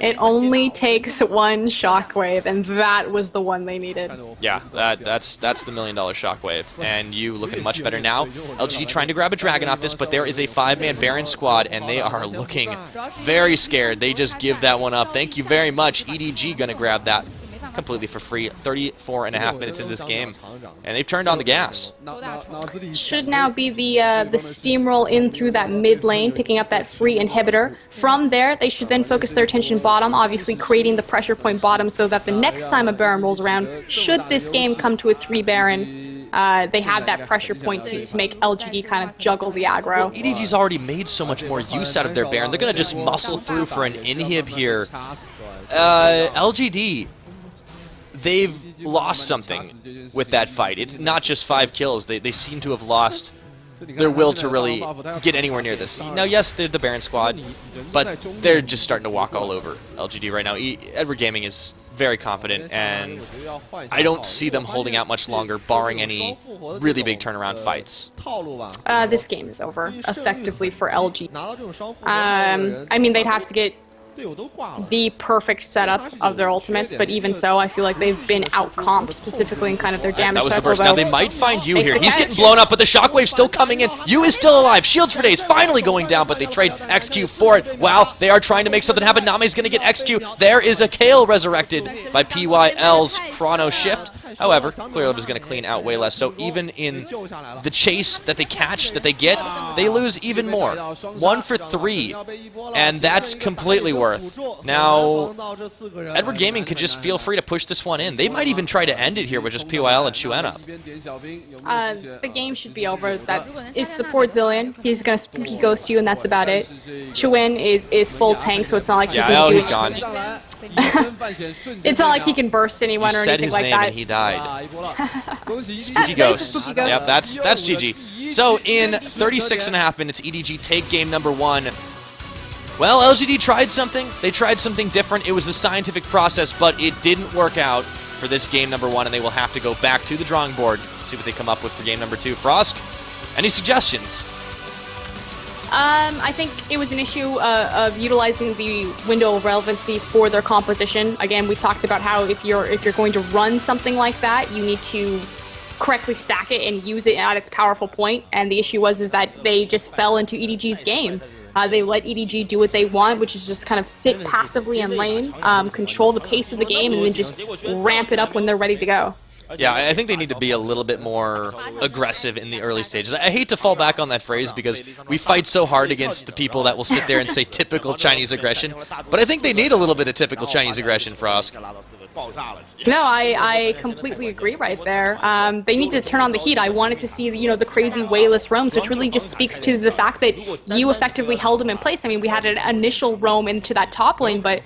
It only takes one shockwave, and that was the one they needed. Yeah, that's the $1 million shockwave, and you looking much better now. LGD trying to grab a dragon off this, but there is a 5-man Baron squad, and they are looking very scared. They just give that one up. Thank you very much. EDG gonna grab that completely for free. 34.5 minutes into this game, and they've turned on the gas. Should now be the steamroll in through that mid lane, picking up that free inhibitor. From there, they should then focus their attention bottom, obviously creating the pressure point bottom so that the next time a Baron rolls around, should this game come to a 3 Baron, they have that pressure point to make LGD kind of juggle the aggro. Well, EDG's already made so much more use out of their Baron. They're going to just muscle through for an inhib here. LGD, they've lost something with that fight. It's not just 5 kills. They seem to have lost their will to really get anywhere near this. Now, yes, they're the Baron squad, but they're just starting to walk all over LGD right now. Edward Gaming is very confident, and I don't see them holding out much longer, barring any really big turnaround fights. This game is over, effectively, for LG. I mean, they'd have to get the perfect setup of their ultimates, but even so, I feel like they've been out-comped, specifically in kind of their damage stats. That was the burst. Now they might find you here. He's getting blown up, but the shockwave's still coming in. You is still alive. Shields for Days finally going down, but they trade XQ for it. Wow, they are trying to make something happen. Name's going to get XQ. There is a Kale resurrected by PYL's Chrono Shift. However, Clearlove is going to clean out way less. So even in the chase that they catch, that they get, they lose even more. 1 for 3, and that's completely worth. Now, Edward Gaming could just feel free to push this one in. They might even try to end it here with just PYL and Chuen up. The game should be over. That is support Zillion. He's going to spooky ghost you, and that's about it. Chuen is full tank, so it's not like he can do he's gone. It's not like he can burst anyone or anything like that. And he died. Spooky ghost. Yep, that's GG. So in 36.5 minutes, EDG take game number 1. Well, LGD tried something. They tried something different. It was the scientific process, but it didn't work out for this game number 1, and they will have to go back to the drawing board, see what they come up with for game number 2. Frosk, any suggestions? I think it was an issue of utilizing the window of relevancy for their composition. Again, we talked about how if you're going to run something like that, you need to correctly stack it and use it at its powerful point. And the issue was that they just fell into EDG's game. They let EDG do what they want, which is just kind of sit passively in lane, control the pace of the game, and then just ramp it up when they're ready to go. Yeah, I think they need to be a little bit more aggressive in the early stages. I hate to fall back on that phrase because we fight so hard against the people that will sit there and say typical Chinese aggression, but I think they need a little bit of typical Chinese aggression, Frosk. No, I completely agree right there. They need to turn on the heat. I wanted to see the crazy wayless roams, which really just speaks to the fact that you effectively held them in place. I mean, we had an initial roam into that top lane, but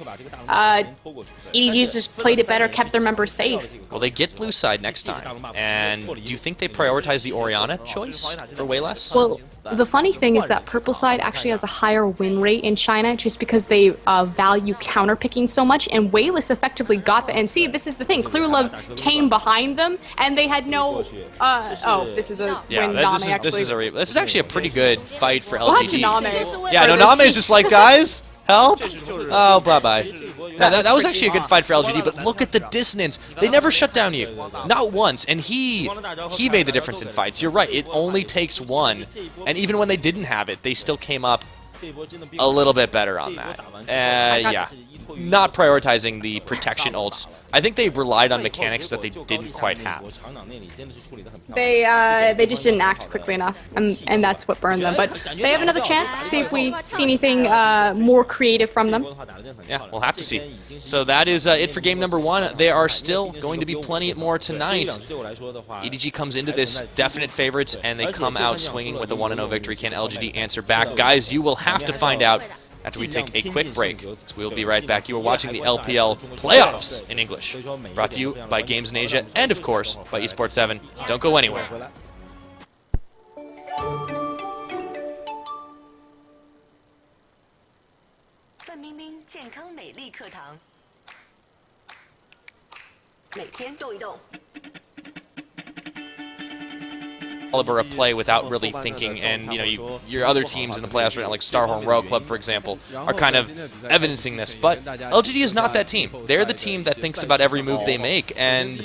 EDG's just played it better, kept their members safe. Well, they get blue side next time, and do you think they prioritize the Orianna choice for way less? Well, the funny thing is that purple side actually has a higher win rate in China just because they value counterpicking so much, and Wayless effectively got that. And see, this is the thing, Clearlove came behind them, and they had no... this is a win Name, actually. This is actually a pretty good fight for LGD. Well, Name. Yeah, no, Name's just like, guys, help! Oh, bye-bye. That was actually a good fight for LGD, but look at the dissonance. They never shut down you. Not once. And he made the difference in fights. You're right. It only takes one. And even when they didn't have it, they still came up a little bit better on that. Yeah. Not prioritizing the protection ults. I think they relied on mechanics that they didn't quite have. They just didn't act quickly enough, and that's what burned them. But they have another chance. See if we see anything more creative from them. Yeah, we'll have to see. So that is it for game number 1. There are still going to be plenty more tonight. EDG comes into this definite favorites, and they come out swinging with a 1-0 victory. Can LGD answer back? Guys, you will have to find out after we take a quick break. So we'll be right back. You are watching the LPL playoffs in English. Brought to you by Games in Asia and, of course, by Esports 7. Don't go anywhere. 范冰冰健康美丽课堂，每天动一动。 Caliber of play without really thinking, and your other teams in the playoffs right now, like Starhorn Royal Club, for example, are kind of evidencing this. But LGD is not that team. They're the team that thinks about every move they make, and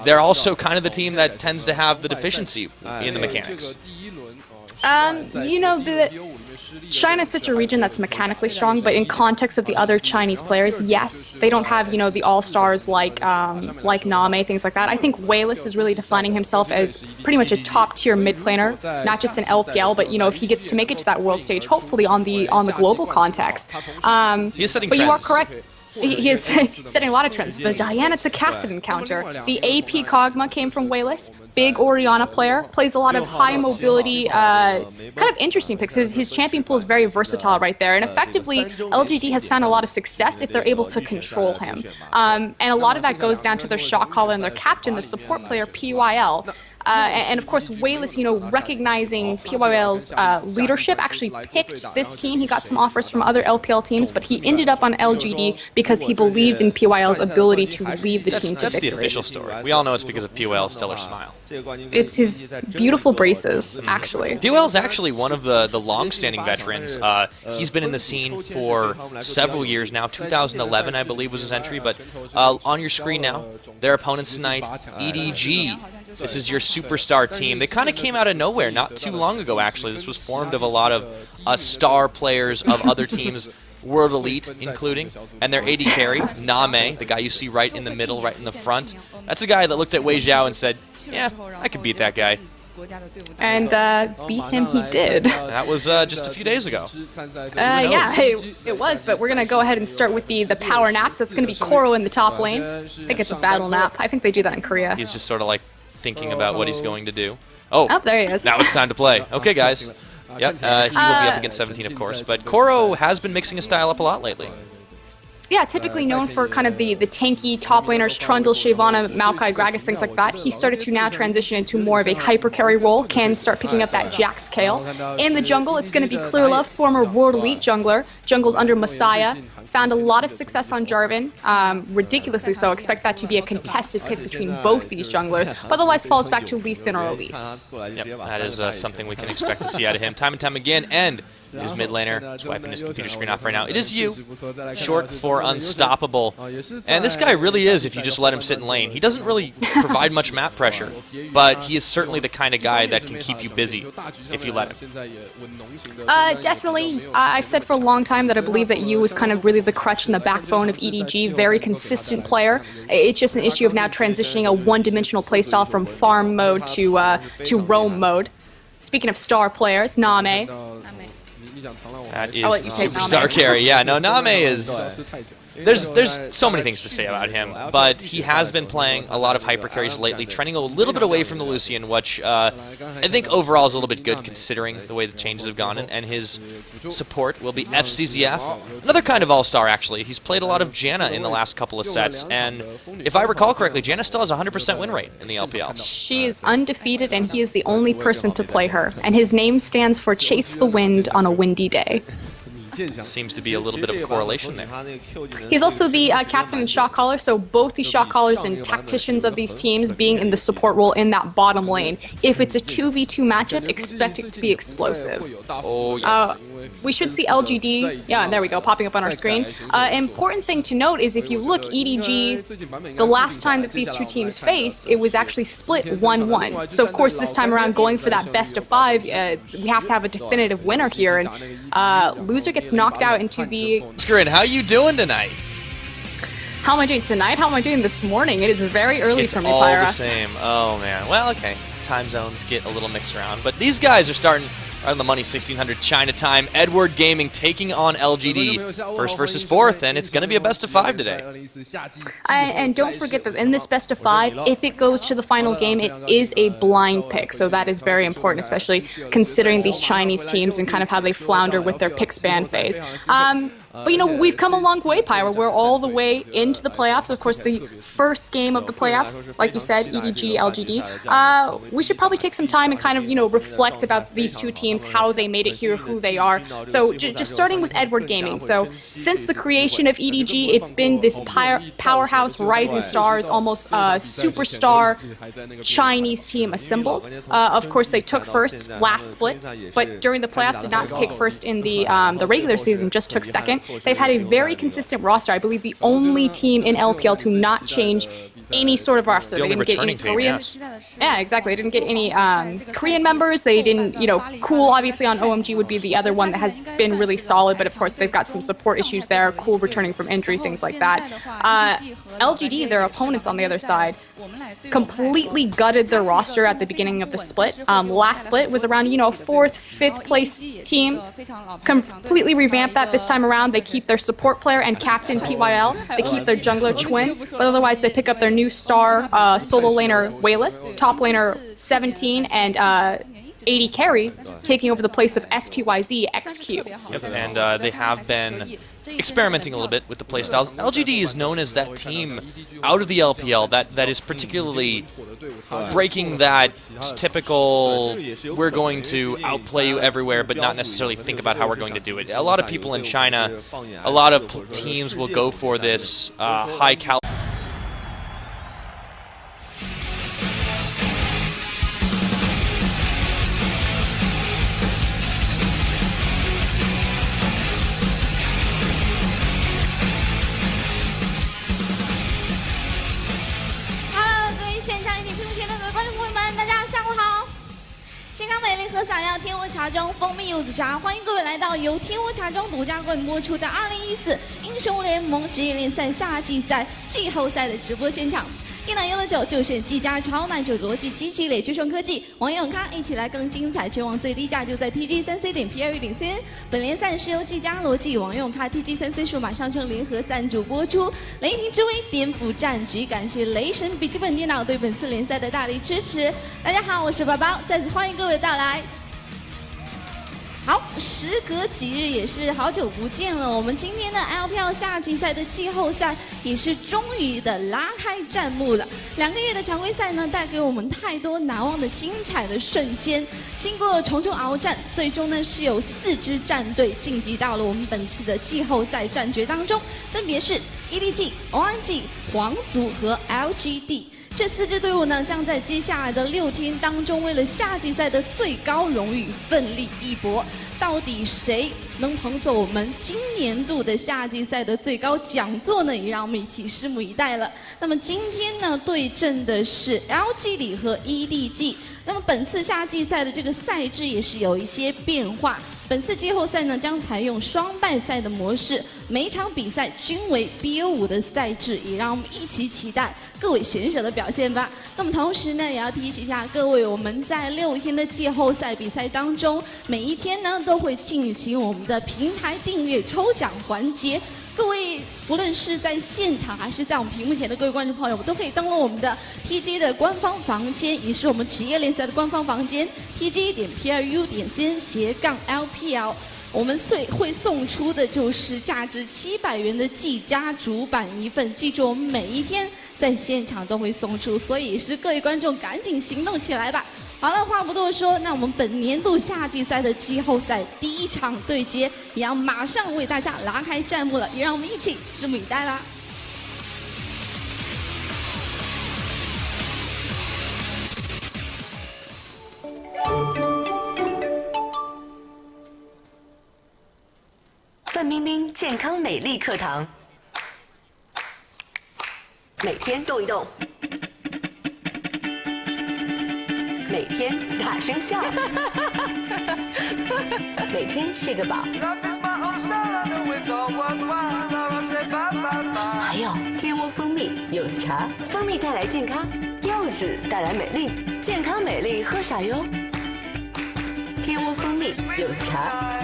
they're also kind of the team that tends to have the deficiency in the mechanics. China's such a region that's mechanically strong, but in context of the other Chinese players, yes, they don't have, the all-stars like Name, things like that. I think Wayless is really defining himself as pretty much a top-tier mid-planer, not just in LPL, but, if he gets to make it to that world stage, hopefully on the global context. But you are correct. He is setting a lot of trends. The Diana to Cassidy encounter. The AP Kog'Maw came from Wayless. Big Orianna player. Plays a lot of high mobility, kind of interesting picks. His champion pool is very versatile right there. And effectively, LGD has found a lot of success if they're able to control him. And a lot of that goes down to their shot caller and their captain, the support player, PYL. And of course, Wayless, recognizing PYL's leadership, actually picked this team. He got some offers from other LPL teams, but he ended up on LGD because he believed in PYL's ability to lead the team to victory. That's the official story. We all know it's because of PYL's stellar smile. It's his beautiful braces, actually. PYL's actually one of the long-standing veterans. He's been in the scene for several years now. 2011, I believe, was his entry. But on your screen now, their opponents tonight, EDG. This is your superstar team. They kind of came out of nowhere not too long ago, actually. This was formed of a lot of star players of other teams World Elite, including, and their AD carry, Name, the guy you see right in the middle, right in the front. That's a guy that looked at Wei Zhao and said, yeah, I could beat that guy. And beat him he did. That was just a few days ago. Yeah, it was, but we're going to go ahead and start with the power naps. That's going to be Koro in the top lane. I think it's a battle nap. I think they do that in Korea. He's just sort of like thinking about what he's going to do. Oh, there he is. Now it's time to play. Okay, guys. Yep, he will be up against 17, of course. But Koro has been mixing his style up a lot lately. Yeah, typically known for kind of the tanky top laners, Trundle, Shyvana, Maokai, Gragas, things like that. He started to now transition into more of a hyper carry role, can start picking up that Jax Kale. In the jungle, it's going to be Clearlove, former World Elite jungler, jungled under Messiah. Found a lot of success on Jarvan, ridiculously so. Expect that to be a contested pick between both these junglers, but otherwise falls back to Lee Sin or Elise. Yep, that is something we can expect to see out of him time and time again, and his mid laner is wiping his computer screen off right now. It is you, short for unstoppable. And this guy really is, if you just let him sit in lane. He doesn't really provide much map pressure, but he is certainly the kind of guy that can keep you busy if you let him. Definitely. I've said for a long time that I believe that Yu was kind of really the crutch and the backbone of EDG, very consistent player. It's just an issue of now transitioning a one-dimensional playstyle from farm mode to roam mode. Speaking of star players, Name. That is superstar carry. Yeah, no, Name is... There's so many things to say about him, but he has been playing a lot of hyper carries lately, trending a little bit away from the Lucian, which I think overall is a little bit good considering the way the changes have gone, and his support will be FCZF. Another kind of all-star, actually. He's played a lot of Janna in the last couple of sets, and if I recall correctly, Janna still has a 100% win rate in the LPL. She is undefeated, and he is the only person to play her, and his name stands for Chase the Wind on a windy day. Seems to be a little bit of a correlation there. He's also the captain and shot caller, so both the shot callers and tacticians of these teams being in the support role in that bottom lane. If it's a 2v2 matchup, expect it to be explosive. Oh, yeah. We should see LGD, yeah, there we go, popping up on our screen. Important thing to note is if you look, EDG, the last time that these two teams faced, it was actually split 1-1. So of course this time around going for that best of 5, we have to have a definitive winner here, and loser gets knocked out into the... Foskurinn, how you doing tonight? How am I doing tonight? How am I doing this morning? It is very early for me, Pyra. Pyra. All the same. Oh man. Well, okay. Time zones get a little mixed around, but these guys are starting on the money 1600 China time. Edward Gaming taking on LGD. First versus fourth, and it's going to be a best of 5 today. And don't forget that in this best of 5, if it goes to the final game, it is a blind pick. So that is very important, especially considering these Chinese teams and kind of how they flounder with their pick span phase. But, you know, we've come a long way, Pyra. We're all the way into the playoffs. Of course, the first game of the playoffs, like you said, EDG, LGD. We should probably take some time and kind of, you know, reflect about these two teams, how they made it here, who they are. So just starting with Edward Gaming. So since the creation of EDG, it's been this powerhouse, rising stars, almost superstar Chinese team assembled. Of course, they took first last split, but during the playoffs did not take first in the regular season, just took second. They've had a very consistent roster. I believe the only team in LPL to not change any sort of roster. They didn't get any Koreans. Yeah, exactly. They didn't get any Korean members. They didn't, you know, Cool obviously on OMG would be the other one that has been really solid, but of course they've got some support issues there. Cool returning from injury, things like that. LGD, their opponents on the other side, completely gutted their roster at the beginning of the split. Last split was around, you know, 4th, 5th place team. Completely revamped that this time around. They keep their support player and captain PYL. They keep their jungler Twin, but otherwise they pick up their new star solo laner Wayless, top laner 17, and AD carry taking over the place of STYZ XQ. Yep, and they have been experimenting a little bit with the playstyles. LGD is known as that team out of the LPL that is particularly breaking that typical we're going to outplay you everywhere but not necessarily think about how we're going to do it. A lot of people in China, a lot of teams will go for this high caliber. 健康美丽喝洒药，天窝茶庄蜂蜜柚子茶，欢迎各位来到由天窝茶庄独家冠播出的2014英雄联盟职业联赛夏季赛季后赛的直播现场。一奶优乐酒就选技嘉超奶酒逻辑机器类聚双科技，网友咖一起来更精彩，全网最低价就在 TG3C.PRU.CN。本联赛是由技嘉逻辑、网友咖 TG3C 数码商城联合赞助播出。雷霆之威颠覆战局，感谢雷神笔记本电脑对本次联赛的大力支持。大家好，我是宝宝，再次欢迎各位到来。好，时隔几日，也是好久不见了。我们今天的 LPL 夏季赛的季后赛也是终于的拉开战幕了。2个月的常规赛呢，带给我们太多难忘的精彩的瞬间。经过重重鏖战，最终呢是有4支战队晋级到了我们本次的季后赛战决当中，分别是 EDG、ONG、皇族和 LGD。这4支队伍呢，将在接下来的6天当中，为了夏季赛的最高荣誉奋力一搏。到底谁能捧走我们今年度的夏季赛的最高讲座呢？也让我们一起拭目以待了。那么今天呢，对阵的是 LGD 和 EDG。那么本次夏季赛的这个赛制也是有一些变化。本次季后赛呢，将采用双败赛的模式，每场比赛均为 BO5的赛制，也让我们一起期待各位选手的表现吧。那么同时呢，也要提醒一下各位，我们在6天的季后赛比赛当中，每一天呢都会进行我们的平台订阅抽奖环节。各位无论是在现场还是在我们屏幕前的各位观众朋友，都可以登录我们的 TG 的官方房间，也是我们职业联赛的官方房间 TG.PRU.CN/LPL。我们会送出的就是价值700元的技嘉主板1份，记住我们每一天在现场都会送出，所以也是各位观众赶紧行动起来吧。好了，话不多说，那我们本年度夏季赛的季后赛第1场对决也要马上为大家拉开战幕了，也让我们一起拭目以待啦。范冰冰健康美丽课堂，每天动一动，每天大声笑，每天睡个饱。还有天窝蜂蜜柚子茶，蜂蜜带来健康，柚子带来美丽，健康美丽喝洒哟。天窝蜂蜜柚子茶。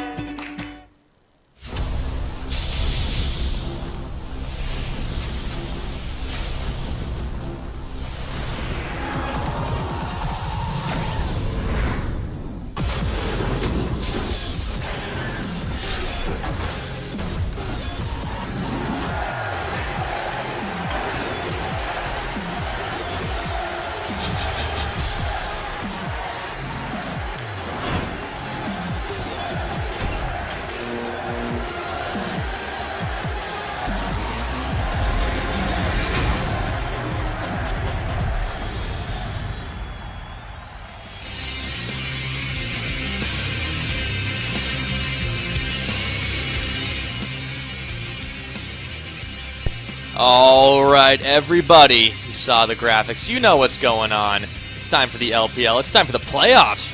All right, everybody, you saw the graphics. You know what's going on. It's time for the LPL. It's time for the playoffs.